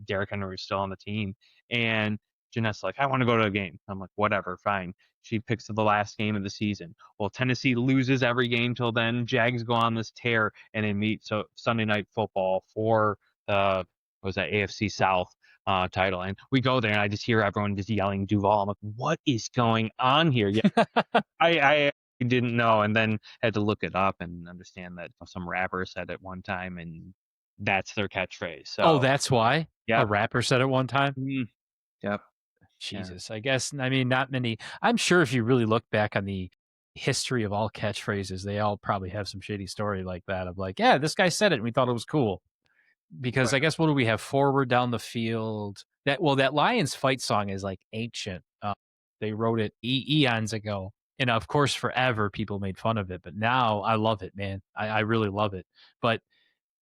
Derrick Henry was still on the team, and Jeunesse like, I want to go to a game. I'm like, whatever, fine. She picks the last game of the season. Well, Tennessee loses every game till then. Jags go on this tear, and they meet so Sunday Night Football for the what was that AFC South title. And we go there, and I just hear everyone just yelling Duval. I'm like, what is going on here? Yeah, I didn't know, and then had to look it up and understand that some rapper said it one time, and that's their catchphrase. Oh, So, that's why a yep, rapper said it one time. yep, yeah, Jesus, I guess. I mean, not many. I'm sure if you really look back on the history of all catchphrases, they all probably have some shitty story like that of like, yeah, this guy said it and we thought it was cool. Because right. I guess what do we have forward down the field? That Lions fight song is like ancient. They wrote it eons ago, and of course, forever people made fun of it. But now I love it, man. I really love it. But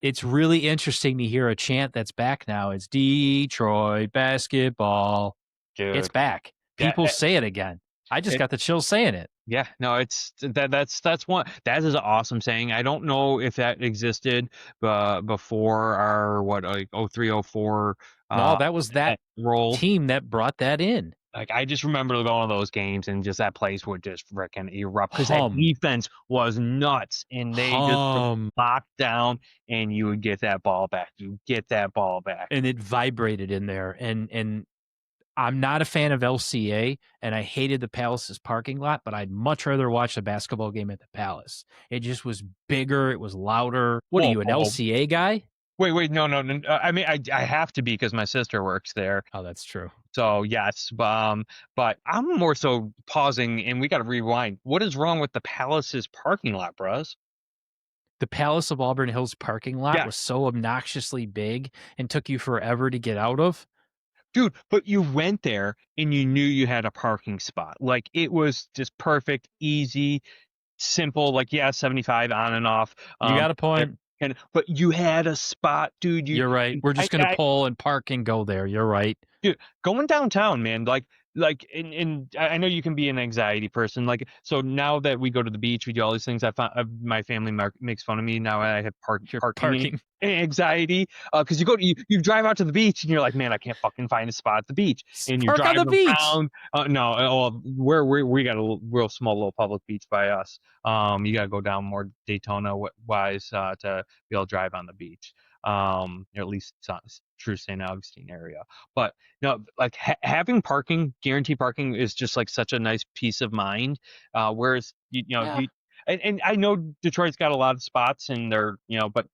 it's really interesting to hear a chant that's back now. It's Detroit basketball. It's Dude. back. Yeah, People say it again. I just it, got the chills saying it. yeah, no, it's that's one that is an awesome saying. I don't know if that existed before our what like 0304 No, uh that was that role. team that brought that in. Like I just remember going to those games and just that place would just frickin' erupt because that Hum. defense was nuts and they just would Hum. lock down and you would get that ball back. You get that ball back. And it vibrated in there. And I'm not a fan of LCA, and I hated the Palace's parking lot, but I'd much rather watch the basketball game at the Palace. It just was bigger, it was louder. What are Whoa, you, an whoa, whoa. LCA guy? Wait, no, no, no. I mean, I have to be because my sister works there. Oh, that's true. So yes, but I'm more so pausing, and we got to rewind. What is wrong with the Palace's parking lot, bros? The Palace of Auburn Hills parking lot was Yes, so obnoxiously big and took you forever to get out of. dude. But you went there and you knew you had a parking spot. Like it was just perfect, easy, simple. Like yeah, 75 on and off. You got a There- point. and but you had a spot, dude. You're right. We're just gonna I pull and park and go there. You're right. Dude, going downtown, man, like and I know you can be an anxiety person. Like so now that we go to the beach, we do all these things. I found my family makes fun of me now. I have You're parking parking. anxiety because you drive out to the beach and you're like, man, I can't fucking find a spot at the beach, and you're Park on the driving beach. around. No, well, we got a real small little public beach by us. You got to go down more Daytona wise to be able to drive on the beach. Or at least true St. Augustine area, but no, like having parking, guaranteed parking is just like such a nice peace of mind. Whereas you know Yeah. you and I know Detroit's got a lot of spots and they're but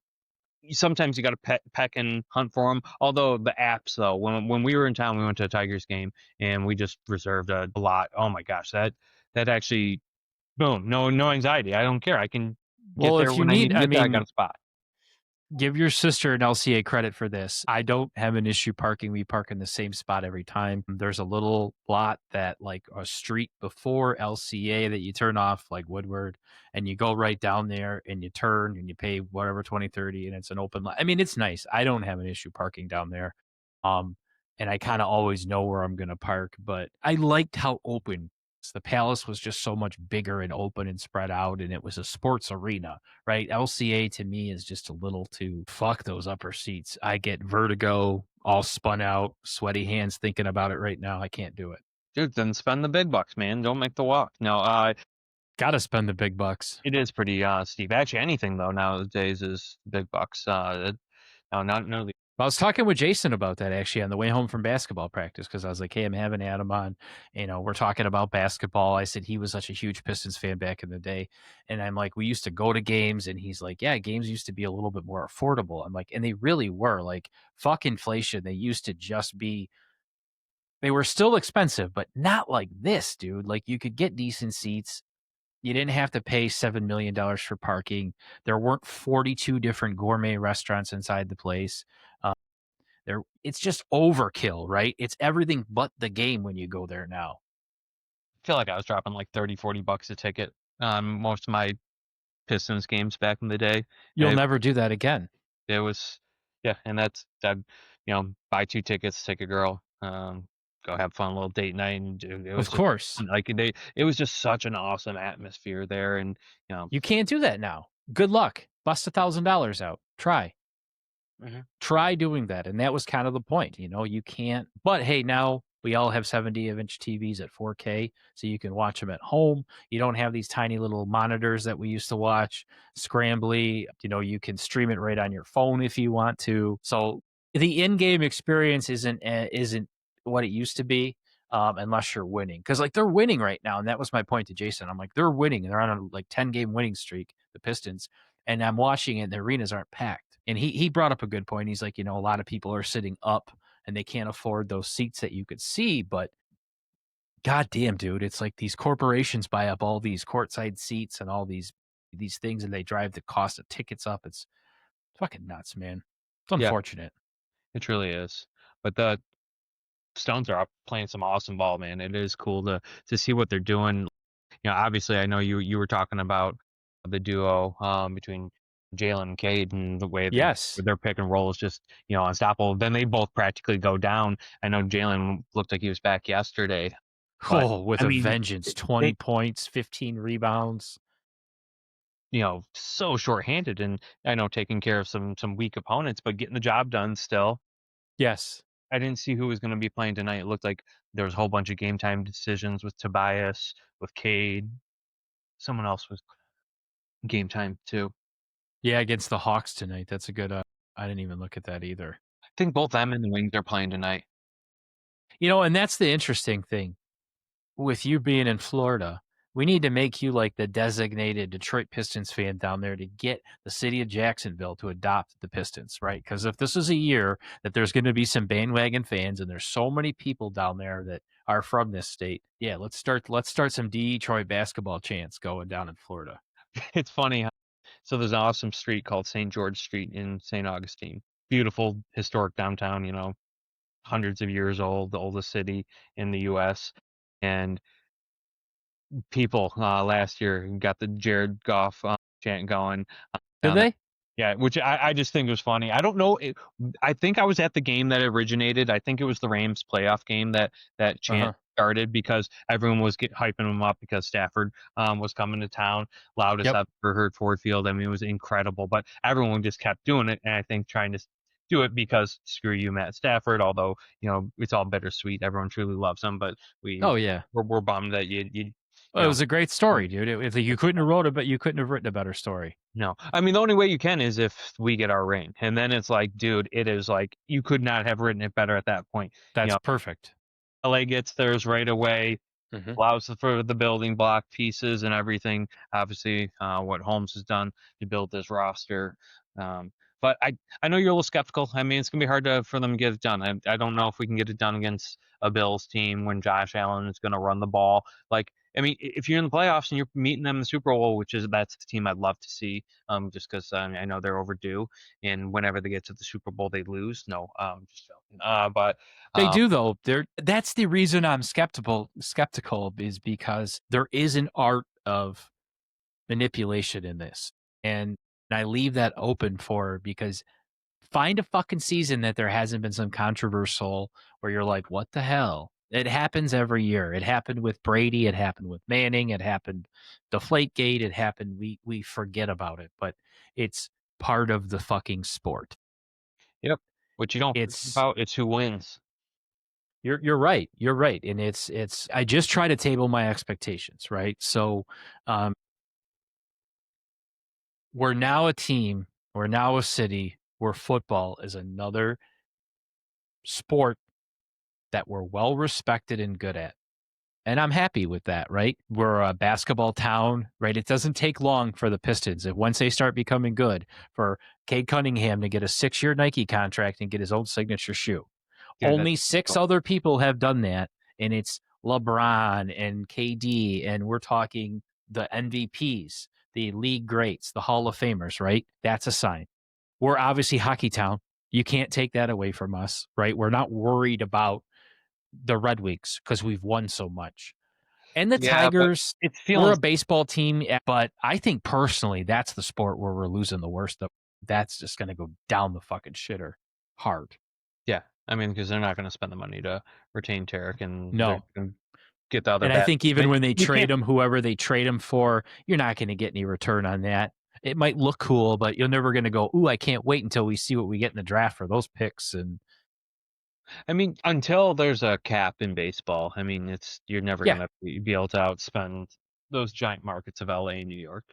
sometimes you got to peck and hunt for them. Although the apps though, when we were in town, we went to a Tigers game and we just reserved a lot. Oh my gosh, that actually boom, no anxiety. I don't care. I can get Well, there if you when I need need, to I get there. I got mean, a spot. give your sister an LCA credit for this. I don't have an issue parking. We park in the same spot every time. There's a little lot that like a street before LCA that you turn off like Woodward and you go right down there and you turn and you pay whatever 20, 30 and it's an open lot. I mean, it's nice. I don't have an issue parking down there. Um and I kind of always know where I'm going to park, but I liked how open the Palace was just so much bigger and open and spread out and it was a sports arena, right? LCA to me is just a little too fuck those upper seats. I get vertigo, all spun out, sweaty hands thinking about it right now. I can't do it. Dude, then spend the big bucks, man. Don't make the walk. No, Got to spend the big bucks. it is pretty steep. Actually, anything though nowadays is big bucks. No, not no. I was talking with Jason about that actually on the way home from basketball practice because I was like, hey, I'm having Adam on. You know, we're talking about basketball. I said he was such a huge Pistons fan back in the day. And I'm like, we used to go to games. And he's like, yeah, games used to be a little bit more affordable. I'm like, and they really were like, fuck inflation. They used to just be, they were still expensive, but not like this, dude. Like you could get decent seats. You didn't have to pay $7 million for parking. There weren't 42 different gourmet restaurants inside the place. Uh, it's just overkill, right? It's everything but the game when you go there now. I feel like I was dropping like 30, 40 bucks a ticket on most of my Pistons games back in the day. You'll And never do that again. it was, yeah, and that's that. Buy two tickets, take a girl, go have fun, little date night, and dude, it was Of just course. like it was just such an awesome atmosphere there, and You can't do that now. Good luck. Bust $1,000 out. Try. Mhm. Try doing that. And that was kind of the point. You know, you can't. But hey, now we all have 70-inch TVs at 4K, so you can watch them at home. You don't have these tiny little monitors that we used to watch, scrambly. You know, you can stream it right on your phone if you want to. So the in-game experience isn't what it used to be. Unless you're winning, because like they're winning right now, and that was my point to Jason. I'm like, they're winning, and they're on a like 10-game winning streak, the Pistons, and I'm watching it, and the arenas aren't packed. And he brought up a good point. He's like, you know, a lot of people are sitting up and they can't afford those seats that you could see, but goddamn, dude, it's like these corporations buy up all these courtside seats and all these things, and they drive the cost of tickets up. It's fucking nuts, man. It's Yeah, unfortunate. it truly is. But the Stones are playing some awesome ball, man. It is cool to see what they're doing. Obviously, I know you were talking about the duo between Jalen and Cade and the way Yes. their pick and roll is just unstoppable. Then they both practically go down. I know Jalen looked like he was back yesterday, but Oh, with I a mean, vengeance. 20 points, 15 rebounds. so shorthanded, and I know taking care of some weak opponents, but getting the job done still. Yes. I didn't see who was going to be playing tonight. It looked like there was a whole bunch of game time decisions with Tobias, with Cade. Someone else was game time too. Yeah, against the Hawks tonight. That's a good I didn't even look at that either. I think both them and the Wings are playing tonight. And that's the interesting thing. With you being in Florida, we need to make you like the designated Detroit Pistons fan down there to get the city of Jacksonville to adopt the Pistons, right? Because if this is a year that there's going to be some bandwagon fans and there's so many people down there that are from this state, yeah, let's start some Detroit basketball chants going down in Florida. It's funny. So there's an awesome street called St. George Street in St. Augustine. Beautiful historic downtown, hundreds of years old, the oldest city in the US. And people last year got the Jared Goff chant going Did down there. they? Yeah, which I just think was funny. I don't know. I think I was at the game that originated. I think it was the Rams playoff game that chant Uh-huh. started because everyone was hyping him up because Stafford was coming to town, loudest Yep. I've ever heard Ford Field. I mean, it was incredible. But everyone just kept doing it, and I think trying to do it because screw you, Matt Stafford. Although it's all bittersweet. Everyone truly loves him, but Oh yeah. we're bummed that you Well, it was a great know. story, dude. You couldn't have wrote it, but you couldn't have written a better story. No. I mean, the only way you can is if we get our ring. And then it's like, dude, it is like you could not have written it better at that point. You That's know, perfect. LA gets theirs right away, Hmm. allows for the building block pieces and everything. Obviously, what Holmes has done to build this roster. Um, but I know you're a little skeptical. I mean, it's gonna be hard for them to get it done. I don't know if we can get it done against a Bills team when Josh Allen is gonna run the ball. Like, I mean, if you're in the playoffs and you're meeting them in the Super Bowl, that's the team I'd love to see. Just because I know they're overdue, and whenever they get to the Super Bowl, they lose. No, just joking. But They um, do though. That's the reason I'm skeptical is because there is an art of manipulation in this. And I leave that open for because find a fucking season that there hasn't been some controversial where you're like, what the hell? It happens every year. It happened with Brady, it happened with Manning, it happened Deflategate, it happened. We forget about it, but it's part of the fucking sport. yep. What you don't forget It's about it's who wins. You're right. You're right. And it's I just try to table my expectations, right? So um we're now a team, we're now a city where football is another sport that we're well respected and good at. And I'm happy with that, right? We're a basketball town, right? It doesn't take long for the Pistons. If once they start becoming good, for Cade Cunningham to get a 6-year Nike contract and get his own signature shoe. Dude, Only 6 other people have done that, and it's LeBron and KD, and we're talking the MVPs, the league greats, the Hall of Famers, right? That's a sign. We're obviously hockey town. You can't take that away from us, right? We're not worried about the Red Wings because we've won so much. And the yeah, but Tigers, it's we're feeling a baseball team, but I think personally that's the sport where we're losing the worst of. That's just going to go down the fucking shitter hard. yeah. I mean, because they're not going to spend the money to retain Tarek, and they're No. going to get the other And I bat. think I even mean, when they you trade can't. him, whoever they trade him for, you're not going to get any return on that. It might look cool, but you're never going to go, ooh, I can't wait until we see what we get in the draft for those picks. And I mean, until there's a cap in baseball, I mean, you're never yeah, going to be able to outspend those giant markets of LA and New York.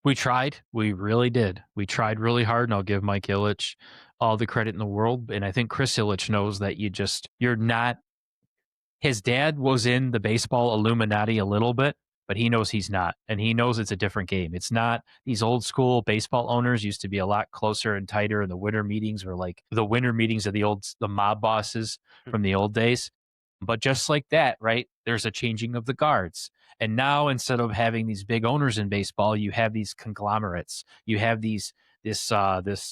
we tried. We really did. We tried really hard, and I'll give Mike Ilitch all the credit in the world. And I think Chris Ilitch knows that you're not. His dad was in the baseball Illuminati a little bit, but he knows he's not. And he knows it's a different game. It's not these old school baseball owners used to be a lot closer and tighter. And the winter meetings were like the winter meetings of the mob bosses from the old days. But just like that, right? There's a changing of the guards. And now instead of having these big owners in baseball, you have these conglomerates. You have this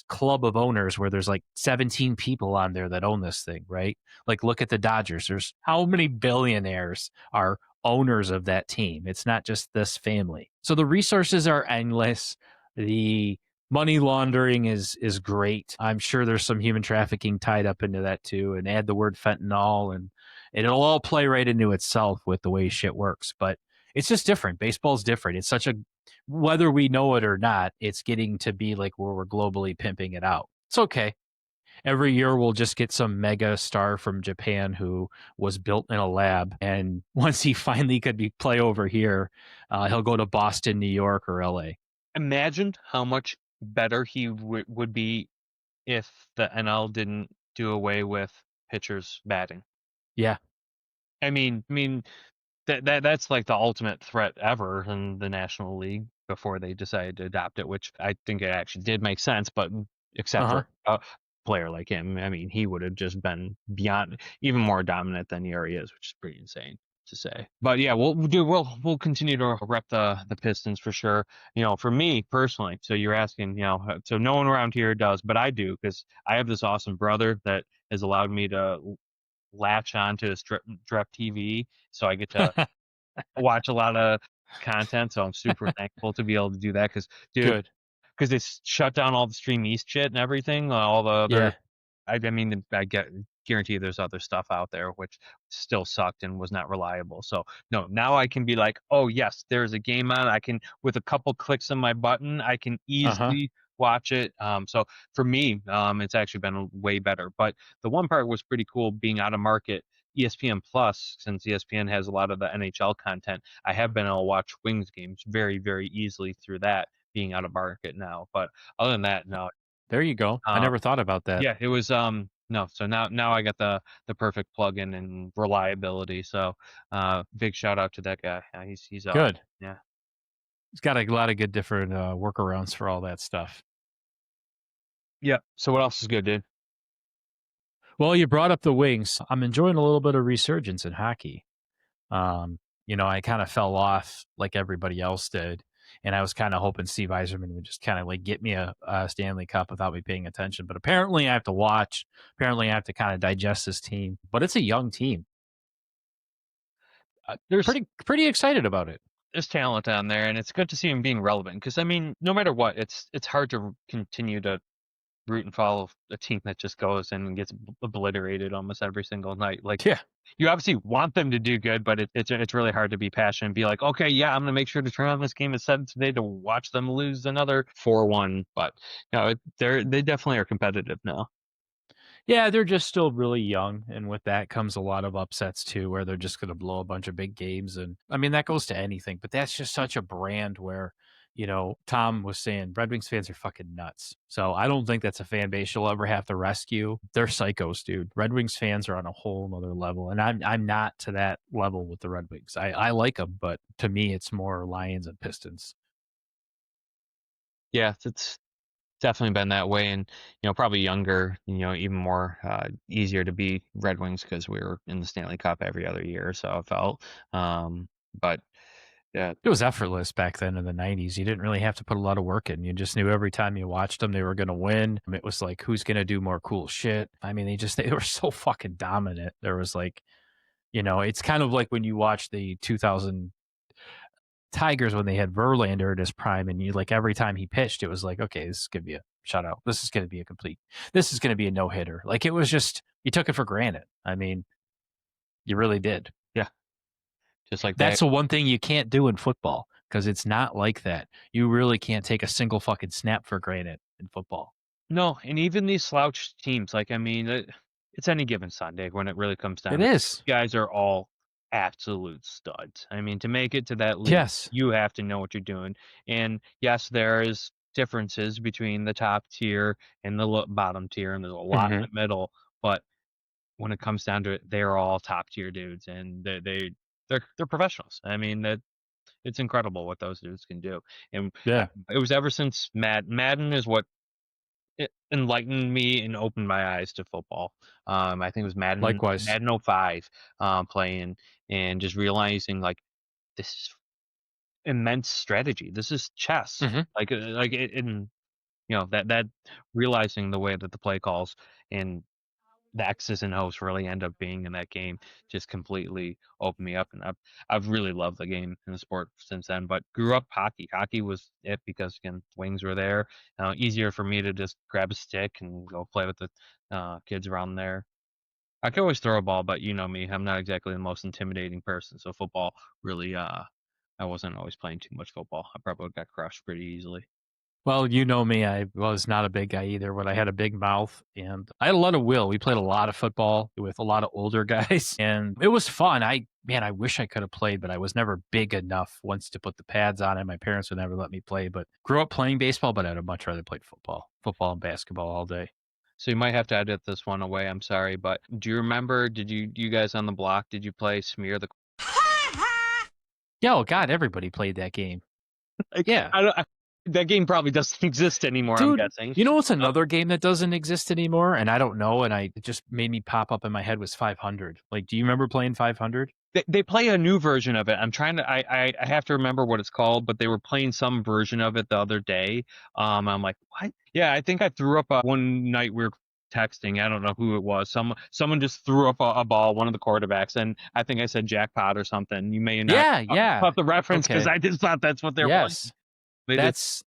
club of owners where there's like 17 people on there that own this thing, right? Like look at the Dodgers. There's how many billionaires are owners of that team? It's not just this family. So the resources are endless. The money laundering is great. I'm sure there's some human trafficking tied up into that too. And add the word fentanyl and it'll all play right into itself with the way shit works. But it's just different. Baseball's different. It's such a whether we know it or not, it's getting to be like where we're globally pimping it out. It's okay. Every year we'll just get some mega star from Japan who was built in a lab, and once he finally could play over here, he'll go to Boston, New York, or LA. Imagine how much better he would be if the NL didn't do away with pitchers batting. Yeah. I mean that's like the ultimate threat ever in the National League before they decided to adopt it, which I think it actually did make sense, but except Uh-huh. for a player like him, I mean, he would have just been beyond even more dominant than he already is, which is pretty insane to say. But yeah, we'll continue to rep the Pistons for sure. For me personally, so you're asking, so no one around here does, but I do because I have this awesome brother that has allowed me to latch on to his Strep TV, so I get to watch a lot of content, so I'm super thankful to be able to do that. Because, dude, Good. because they shut down all the Stream East shit and everything, all the other. Yeah. I mean, I guarantee there's other stuff out there which still sucked and was not reliable. So no, now I can be like, oh yes, there's a game on. I can, with a couple clicks on my button, I can Uh-huh. easily watch it. So for me, it's actually been way better. But the one part was pretty cool being out of market. ESPN Plus, since ESPN has a lot of the NHL content, I have been able to watch Wings games very, very easily through that being out of market now. But other than that, no. There you go. I Um, never thought about that. yeah, it was no, so now I got the perfect plugin and reliability. So big shout out to that guy. He's awesome. Good. Yeah. It's got a lot of good different workarounds for all that stuff. Yeah. So what else is good, dude? Well, you brought up the Wings. I'm enjoying a little bit of resurgence in hockey. Um, I kind of fell off like everybody else did. And I was kind of hoping Steve Eiserman would just kind of like get me a Stanley Cup without me paying attention. But apparently I have to watch. Apparently I have to kind of digest this team. But it's a young team. There's Pretty excited about it. there's talent on there, and it's good to see him being relevant. Because I mean, no matter what, it's hard to continue to root and follow a team that just goes and gets obliterated almost every single night. Like, Yeah. you obviously want them to do good, but it's really hard to be passionate and be like, okay, yeah, I'm gonna make sure to turn on this game at 7 today to watch them lose another 4-1. But they definitely are competitive now. Yeah, they're just still really young, and with that comes a lot of upsets too, where they're just going to blow a bunch of big games. And I mean, that goes to anything, but that's just such a brand where, Tom was saying Red Wings fans are fucking nuts. So I don't think that's a fan base you'll ever have to rescue. They're psychos, dude. Red Wings fans are on a whole nother level, and I'm not to that level with the Red Wings. I like them, but to me, it's more Lions and Pistons. Yeah, it's definitely been that way, and probably younger, even more easier to be Red Wings because we were in the Stanley Cup every other year, so it felt. But yeah, It was effortless back then in the 90s. You didn't really have to put a lot of work in. You just knew every time you watched them, they were going to win. It was like, who's going to do more cool shit? I mean, they were so fucking dominant. There was like, it's kind of like when you watch the 2000 Tigers when they had Verlander at his prime, and you like every time he pitched, it was like, okay, this is going to be a shutout. This is going to be this is going to be a no hitter. Like it was just, you took it for granted. I mean, you really did. yeah, just like That's that. the one thing you can't do in football because it's not like that. You really can't take a single fucking snap for granted in football. No, and even these slouch teams, like, I mean, it's any given Sunday when it really comes It down to it. is. Guys are all absolute studs. I mean, to make it to that league, Yes. you have to know what you're doing. And yes, there is differences between the top tier and the bottom tier, and there's a lot in Hmm. the middle. But when it comes down to it, they're all top tier dudes, and they're professionals. I mean, that it's incredible what those dudes can do. And Yeah. it was ever since Madden is what it enlightened me and opened my eyes to football. I think it was Likewise. Madden '05, playing and just realizing like this is immense strategy. This is chess. Hmm. Like it, and that realizing the way that the play calls and the X's and O's really end up being in that game just completely opened me up, and I've really loved the game and the sport since then. But grew up hockey. Hockey was it because again wings were there. Easier for me to just grab a stick and go play with the kids around there. I could always throw a ball, but you know me, I'm not exactly the most intimidating person. So football really, I wasn't always playing too much football. I probably got crushed pretty easily. Well, you know me, I was not a big guy either, but I had a big mouth and I had a lot of will. We played a lot of football with a lot of older guys and it was fun. I wish I could have played, but I was never big enough once to put the pads on and my parents would never let me play, but grew up playing baseball, but I'd have much rather played football and basketball all day. So you might have to edit this one away. I'm sorry, but do you remember? Did you guys on the block? Did you play Smear the? Yeah, oh God, everybody played that game. Like, Yeah. that game probably doesn't exist anymore. I'm Dude, guessing. you know what's another game that doesn't exist anymore? And I don't know, and it just made me pop up in my head was 500. Like, do you remember playing 500? They play a new version of it. I'm trying to. I have to remember what it's called, but they were playing some version of it the other day. I'm like, what? Yeah, I think I threw up one night we were texting. I don't know who it was. Someone just threw up a ball, one of the quarterbacks, and I think I said jackpot or something. You may not Yeah, yeah. caught the reference because Okay. I just thought that's what they're playing. Yes. They That's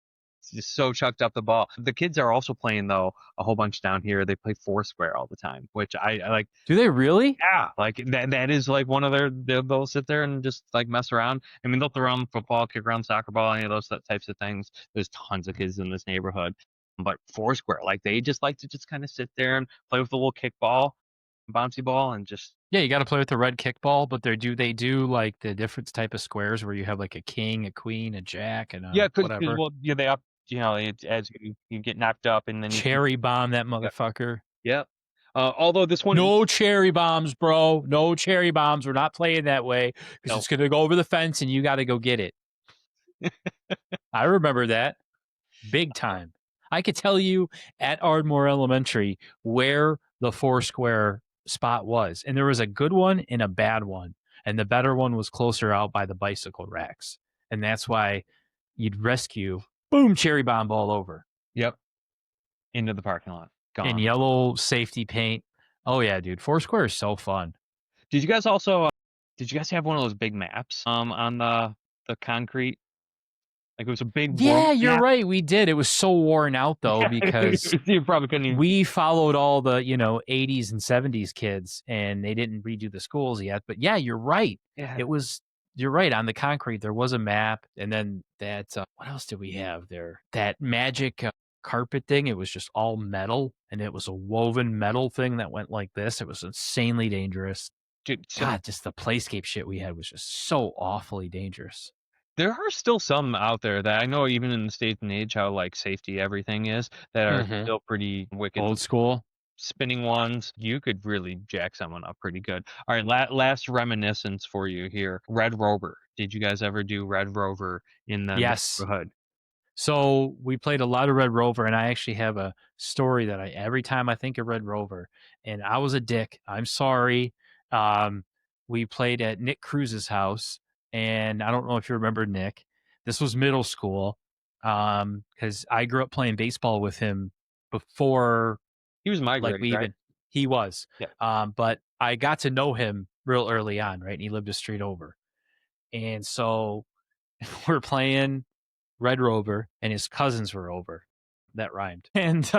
just so chucked up the ball. The kids are also playing though a whole bunch down here. They play Foursquare all the time, which I like. do they really? Yeah, like that is like one of they'll sit there and just like mess around. I mean, they'll throw around football, kick around soccer ball, any of those types of things. There's tons of kids in this neighborhood. But Foursquare, like they just like to just kind of sit there and play with the little kickball, bouncy ball, and just Yeah, you got to play with the red kickball, but they do like the different type of squares where you have like a king, a queen, a jack, and yeah, because whatever. well, yeah, they up, as you get knocked up and then you Cherry bomb that yeah, motherfucker. yeah. Although this one is No cherry bombs, bro. No cherry bombs. We're not playing that way because no, it's gonna go over the fence and you got to go get it. I remember that big time. I could tell you at Ardmore Elementary where the Foursquare spot was, and there was a good one and a bad one, and the better one was closer out by the bicycle racks, and that's why you'd rescue, boom, cherry bomb all over yep, into the parking lot, in gone. yellow safety paint. Oh yeah, dude, Foursquare is so fun. Did you guys also? Did you guys have one of those big maps on the concrete? Like it was a big world Yeah, you're map. right. We did. It was so worn out though because You probably couldn't even. we followed all the 80s and 70s kids, and they didn't redo the schools yet. But yeah, you're right. Yeah, It was. You're right. On the concrete, there was a map, and then that. What else did we have there? That magic carpet thing. It was just all metal, and it was a woven metal thing that went like this. It was insanely dangerous. dude. So God, just the playscape shit we had was just so awfully dangerous. there are still some out there that I know, even in the state and age, how like safety everything is, that are Mm-hmm. still pretty wicked. Old school. Spinning ones, you could really jack someone up pretty good. All right, last reminiscence for you here. Red Rover. Did you guys ever do Red Rover in the Yes. neighborhood? So we played a lot of Red Rover, and I actually have a story that every time I think of Red Rover, and I was a dick. I'm sorry. Um, we played at Nick Cruz's house, and I don't know if you remember Nick. This was middle school, because I grew up playing baseball with him before, He was my like grade, right? he was. Yeah. But I got to know him real early on, right? And he lived a street over, and so we're playing Red Rover, and his cousins were over. That rhymed. And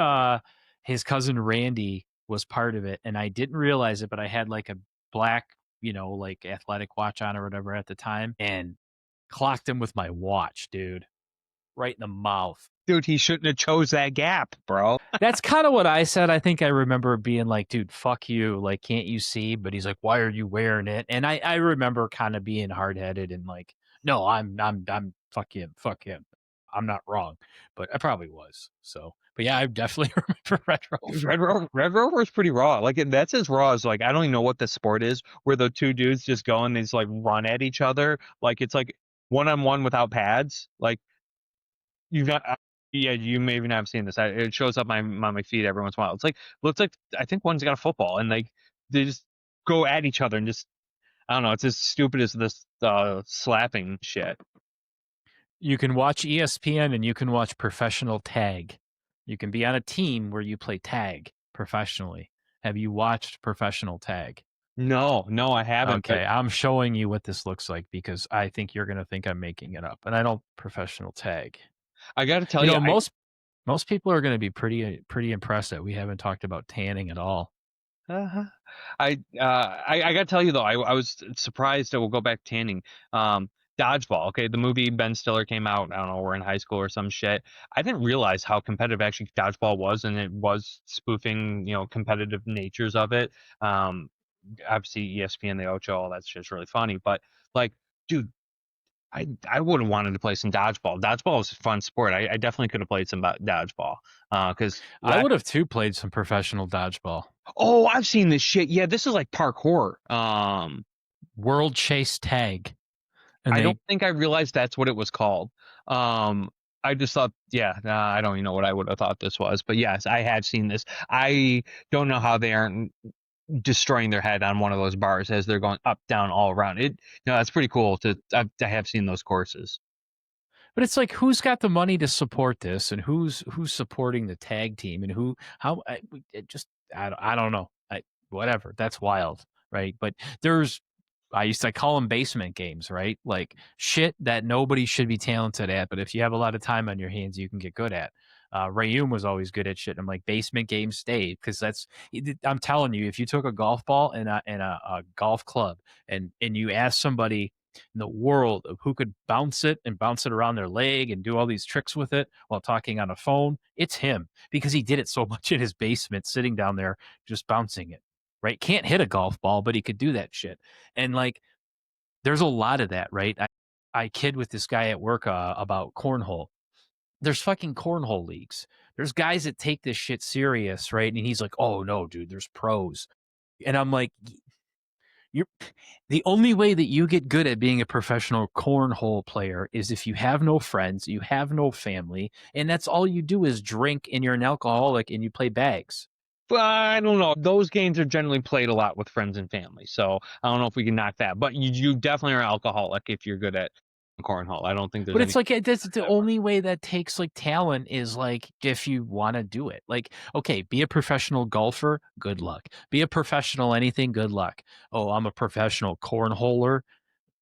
his cousin Randy was part of it, and I didn't realize it, but I had like a black, like athletic watch on or whatever at the time, and clocked him with my watch, dude, right in the mouth. Dude, he shouldn't have chose that gap, bro. That's kind of what I said. I think I remember being like, dude, fuck you. Like, can't you see? But he's like, why are you wearing it? And I remember kind of being hard headed and like, no, I'm fuck him. I'm not wrong, but I probably was. So, but yeah, I definitely remember Red Rover. Red Rover is pretty raw. Like that's as raw as like I don't even know what the sport is, where the two dudes just go and they just like run at each other. Like it's like one on one without pads. Like you've got yeah, you may even have seen this. It shows up on my feed every once in a while. It's like looks like I think one's got a football and like they just go at each other and just I don't know. It's as stupid as this slapping shit. You can watch ESPN and you can watch professional tag. You can be on a team where you play tag professionally. Have you watched professional tag? No, I haven't. Okay, I'm showing you what this looks like because I think you're gonna think I'm making it up, and I don't professional tag. I got to tell You you, know, most people are gonna be pretty impressed that we haven't talked about tanning at all. uh I gotta tell you though, I was surprised that we'll go back to tanning. Dodgeball. Okay, the movie Ben Stiller came out. I don't know, we're in high school or some shit. I didn't realize how competitive actually dodgeball was, and it was spoofing, competitive natures of it. Obviously ESPN, the Ocho, all that shit's really funny, but like, dude, I would have wanted to play some dodgeball. Dodgeball is a fun sport. I definitely could have played some dodgeball. Because I would have too played some professional dodgeball. oh, I've seen this shit. Yeah, this is like parkour. World Chase Tag. And I they don't think I realized that's what it was called. I just thought, yeah, I don't even know what I would have thought this was, but yes, I have seen this. I don't know how they aren't destroying their head on one of those bars as they're going up, down, all around. That's pretty cool I have seen those courses. But it's like, who's got the money to support this, and who's supporting the tag team, and I don't know. Whatever. That's wild, right? But I used to call them basement games, right? Like shit that nobody should be talented at, but if you have a lot of time on your hands, you can get good at. Rayum was always good at shit. I'm like, basement games stay, because I'm telling you, if you took a golf ball and a golf club and you asked somebody in the world of who could bounce it and bounce it around their leg and do all these tricks with it while talking on a phone, it's him, because he did it so much in his basement, sitting down there just bouncing it. Right? Can't hit a golf ball, but he could do that shit. And like, there's a lot of that, right? I kid with this guy at work about cornhole. There's fucking cornhole leagues. There's guys that take this shit serious, right? And he's like, "Oh no, dude, there's pros." And I'm like, you're the only way that you get good at being a professional cornhole player is if you have no friends, you have no family, and that's all you do is drink, and you're an alcoholic and you play bags. But I don't know. Those games are generally played a lot with friends and family, so I don't know if we can knock that. But you definitely are alcoholic if you're good at cornhole. I don't think there's But any. it's like that's the only way that takes like talent is like if you want to do it. Like, okay, be a professional golfer, good luck. Be a professional anything, good luck. Oh, I'm a professional cornholer.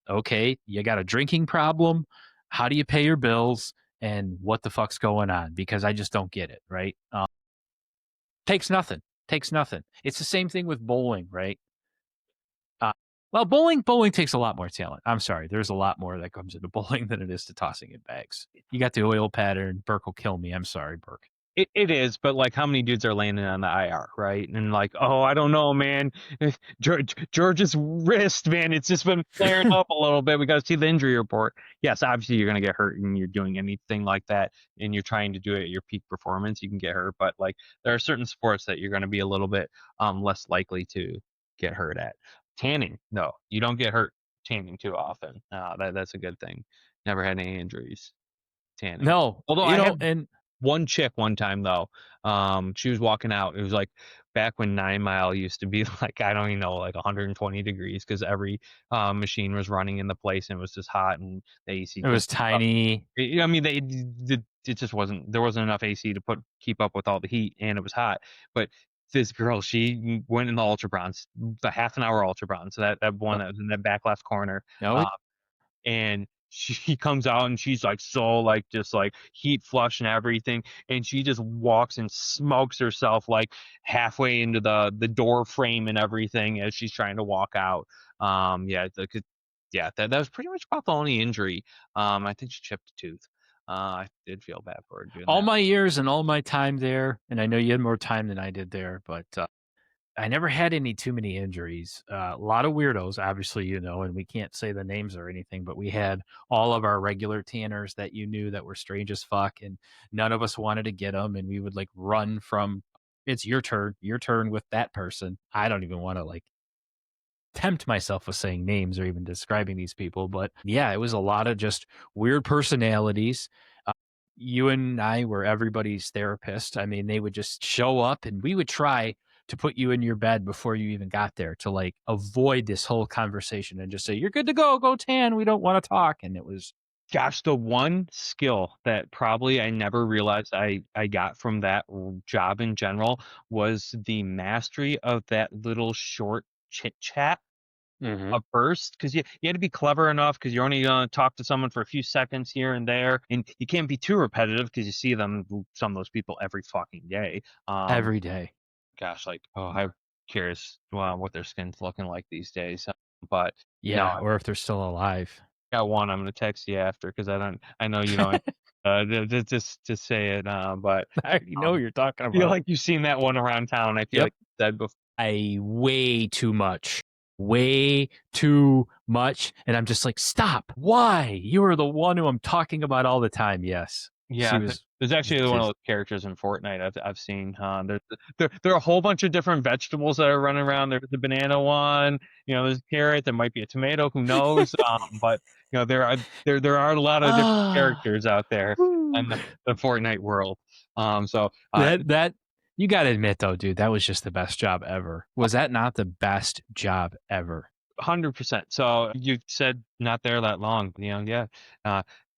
Okay, you got a drinking problem. How do you pay your bills? And what the fuck's going on? Because I just don't get it, right? Takes nothing. Takes nothing. It's the same thing with bowling, right? Well, bowling takes a lot more talent. I'm sorry. There's a lot more that comes into bowling than it is to tossing in bags. You got the oil pattern. Burke will kill me. I'm sorry, Burke. It is, but like how many dudes are landing on the IR, right? And like, oh, I don't know, man. George's wrist, man, it's just been flaring up a little bit. We got to see the injury report. Yes, obviously you're gonna get hurt and you're doing anything like that and you're trying to do it at your peak performance, you can get hurt. But like there are certain sports that you're gonna be a little bit less likely to get hurt at. Tanning, no, you don't get hurt tanning too often. That's a good thing. Never had any injuries tanning. No, Although I have and one chick one time though, she was walking out. It was like back when 9 Mile used to be like, I don't even know, like 120 degrees because every machine was running in the place and it was just hot and the AC it was tiny. I mean, it just wasn't, there wasn't enough AC to keep up with all the heat and it was hot. But this girl, she went in the ultra bronze, the half an hour ultra bronze. So that one that was in that back left corner. No, And she comes out and she's like so like just like heat flush and everything, and she just walks and smokes herself like halfway into the door frame and everything as she's trying to walk out. That was pretty much about the only injury. I think she chipped a tooth. I did feel bad for her doing all that. my years and all my time there, and I know you had more time than I did there, but I never had any too many injuries. A lot of weirdos, obviously, and we can't say the names or anything, but we had all of our regular tanners that you knew that were strange as fuck, and none of us wanted to get them, and we would like run from, it's your turn with that person. I don't even want to like tempt myself with saying names or even describing these people, but yeah, it was a lot of just weird personalities. You and I were everybody's therapist. I mean, they would just show up and we would try to put you in your bed before you even got there to like avoid this whole conversation and just say, "You're good to go tan. We don't want to talk." And it was, Gosh, the one skill that probably I never realized I got from that job in general was the mastery of that little short chit chat mm-hmm. a burst, because you had to be clever enough because you're only going to talk to someone for a few seconds here and there, and you can't be too repetitive because you see some of those people every fucking day. Every day. Gosh, like, oh, I'm curious what their skin's looking like these days. But no, Yeah, or if they're still alive. got one. I'm gonna text you after because I know you don't. Just to say it. But I already know what you're talking I feel about. like you've seen that one around town. I feel Yep. like you said before. Way too much. way too much. And I'm just like, stop. Why? You are the one who I'm talking about all the time. Yes. She Yeah, was there's actually one of those characters in Fortnite I've seen. There are a whole bunch of different vegetables that are running around. There's the banana one, there's a carrot, there might be a tomato, who knows? But there are a lot of different characters out there in the Fortnite world. So that you got to admit though, dude, that was just the best job ever. Was that not the best job ever? 100%. So you said not there that long, yeah.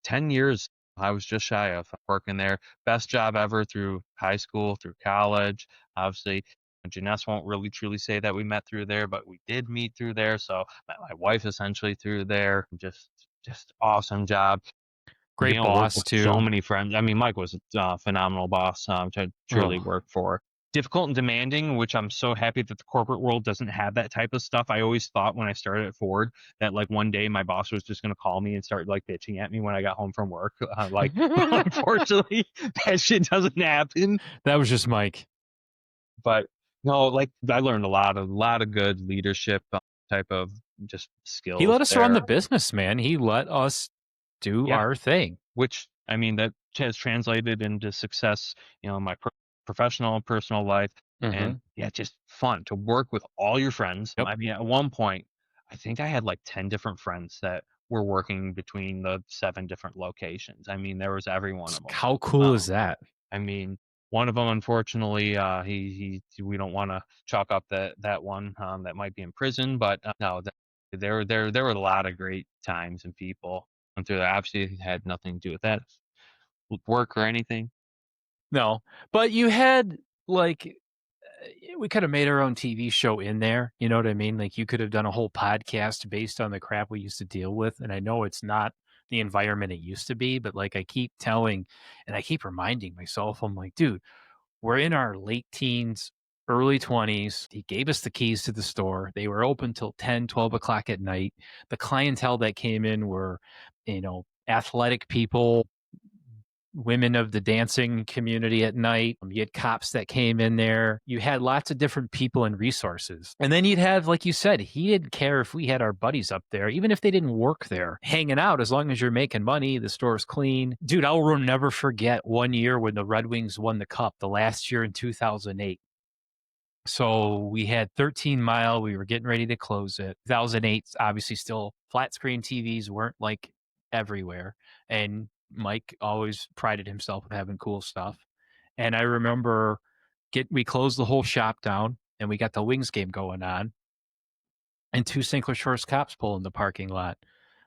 10 years I was just shy of working there. Best job ever through high school, through college. Obviously, Janess won't really truly say that we met through there, but we did meet through there. So met my wife essentially through there. Just awesome job. Great Work boss with so too. many friends. I mean, Mike was a phenomenal boss to truly Oh. work for. Difficult and demanding, which I'm so happy that the corporate world doesn't have that type of stuff. I always thought when I started at Ford that like one day my boss was just going to call me and start like bitching at me when I got home from work. Unfortunately, that shit doesn't happen. That was just Mike. But no, like I learned a lot of good leadership type of just He skills let us run there. the business, man. He let us do Yeah. our thing. Which I mean that has translated into success, in my professional and personal life, and Mm-hmm. yeah, just fun to work with all your friends. Yep. I mean, at one point, I think I had like 10 different friends that were working between the 7 different locations. I mean, there was every one of them. How cool is that? I mean, one of them, unfortunately, we don't want to chalk up that one that might be in prison, but no, there were a lot of great times and people went through that. Obviously, it had nothing to do with that work or anything. No, but you had like we could have made our own TV show in there. You know what I mean? Like you could have done a whole podcast based on the crap we used to deal with. And I know it's not the environment it used to be, but like I keep telling and I keep reminding myself, I'm like, dude, we're in our late teens, early 20s. He gave us the keys to the store. They were open till 10, 12 o'clock at night. The clientele that came in were, athletic people, women of the dancing community at night. You had cops that came in there. You had lots of different people and resources. And then you'd have, like you said, he didn't care if we had our buddies up there, even if they didn't work there, hanging out as long as you're making money, the store's clean. Dude, I'll never forget one year when the Red Wings won the cup, the last year in 2008. So we had 13 Mile. We were getting ready to close it. 2008, obviously, still flat screen TVs weren't like everywhere. And Mike always prided himself with having cool stuff. And I remember we closed the whole shop down and we got the Wings game going on. And 2 St. Clair Shores cops pull in the parking lot.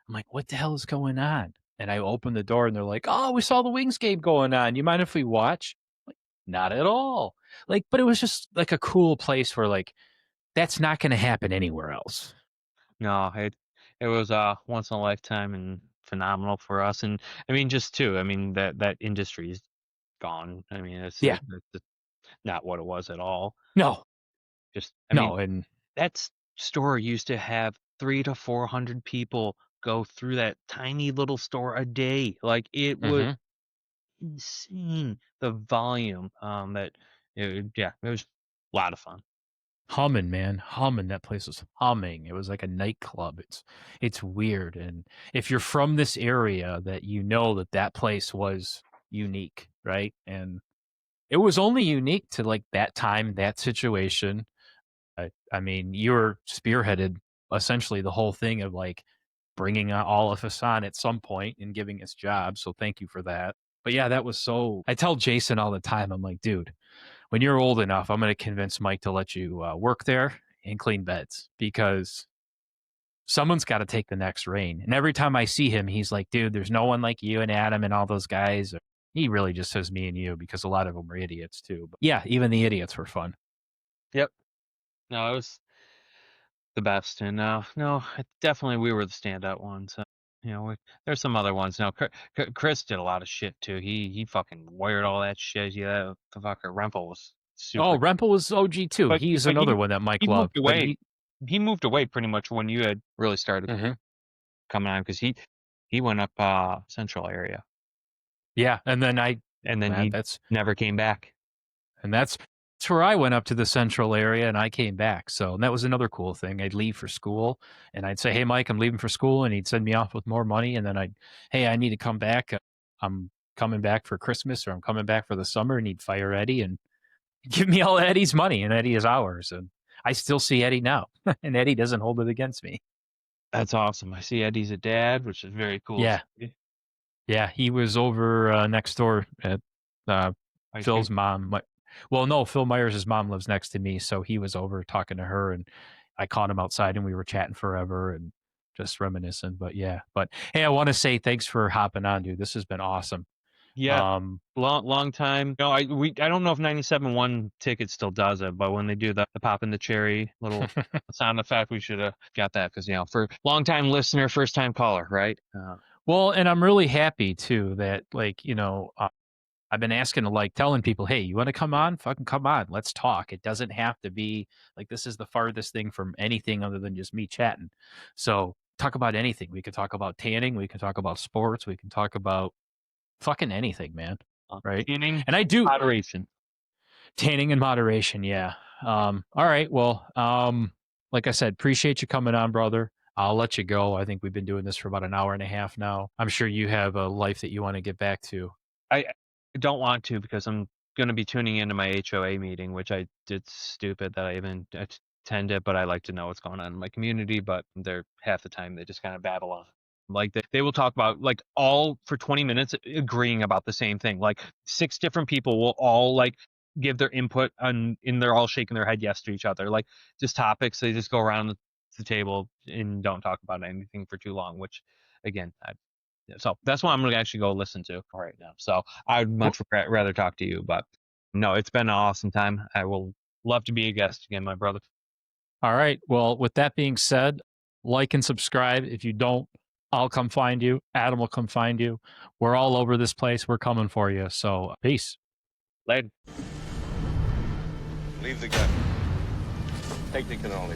I'm like, what the hell is going on? And I open the door and they're like, oh, we saw the Wings game going on. You mind if we watch? Not at all. Like, but it was just like a cool place where like that's not going to happen anywhere else. No, it was once in a lifetime and phenomenal for us. And I mean, just too. I mean that industry is gone. I mean, Yeah. it's not what it was at all. No. Just I mean, No. And that store used to have 300 to 400 people go through that tiny little store a day. Like it was mhm. insane the volume yeah, it was a lot of fun. Humming, man, humming. That place was humming. It was like a nightclub. It's weird. And if you're from this area, that that place was unique, right? And it was only unique to like that time, that situation. I mean, you were spearheaded essentially the whole thing of like bringing all of us on at some point and giving us jobs. So thank you for that. But yeah, that was so. I tell Jason all the time, I'm like, dude, when you're old enough, I'm going to convince Mike to let you work there and clean beds because someone's got to take the next reign. And every time I see him, he's like, dude, there's no one like you and Adam and all those guys. He really just says me and you because a lot of them are idiots too. But yeah, even the idiots were fun. Yep. No, it was the best. And no, definitely we were the standout ones. There's some other ones. Now, Chris did a lot of shit too. He fucking wired all that shit. Yeah, the fucker Rempel was super. Oh, Rempel was OG too. But He's but another one that Mike he moved loved. But away. He moved away pretty much when you had really started Mhm. coming on because he went up central area Yeah, and then and then he that's never came back. and that's That's where I went up to the central area and I came back. So and that was another cool thing. I'd leave for school and I'd say, "Hey, Mike, I'm leaving for school," and he'd send me off with more money. And then "Hey, I need to come back. I'm coming back for Christmas or I'm coming back for the summer," and he'd fire Eddie and give me all Eddie's money and Eddie's hours. And I still see Eddie now, and Eddie doesn't hold it against me. That's awesome. I see Eddie's a dad, which is very cool. Yeah, yeah. He was over next door at Phil's mom. Well, no, Phil Myers' mom lives next to me, so he was over talking to her, and I caught him outside, and we were chatting forever and just reminiscing. But yeah, but hey, I want to say thanks for hopping on, dude. This has been awesome. Yeah, long time. No, I don't know if 97.1 ticket still does it, but when they do the pop in the cherry little sound effect, we should have got that because for long time listener, first time caller, right? Well, and I'm really happy too that I've been asking to telling people, "Hey, you want to come on? Fucking come on. Let's talk." It doesn't have to be this is the farthest thing from anything other than just me chatting. So talk about anything. We could talk about tanning. We can talk about sports. We can talk about fucking anything, man. Right. Tanning, And I do moderation. tanning in moderation. Yeah. All right. Well, like I said, appreciate you coming on, brother. I'll let you go. I think we've been doing this for about an hour and a half now. I'm sure you have a life that you want to get back to. I don't want to because I'm going to be tuning into my HOA meeting, which I did stupid that I even attended, but I like to know what's going on in my community. But they're half the time they just kind of babble on. They will talk about all for 20 minutes agreeing about the same thing. 6 different people will all give their input and they're all shaking their head yes to each other. Just topics. They just go around the table and don't talk about anything for too long, which again, so that's what I'm going to actually go listen to right now. So I'd much rather talk to you, but no, it's been an awesome time. I will love to be a guest again, my brother. All right. Well, with that being said, like and subscribe. If you don't, I'll come find you. Adam will come find you. We're all over this place. We're coming for you. So peace. Later. Leave the gun. Take the cannoli.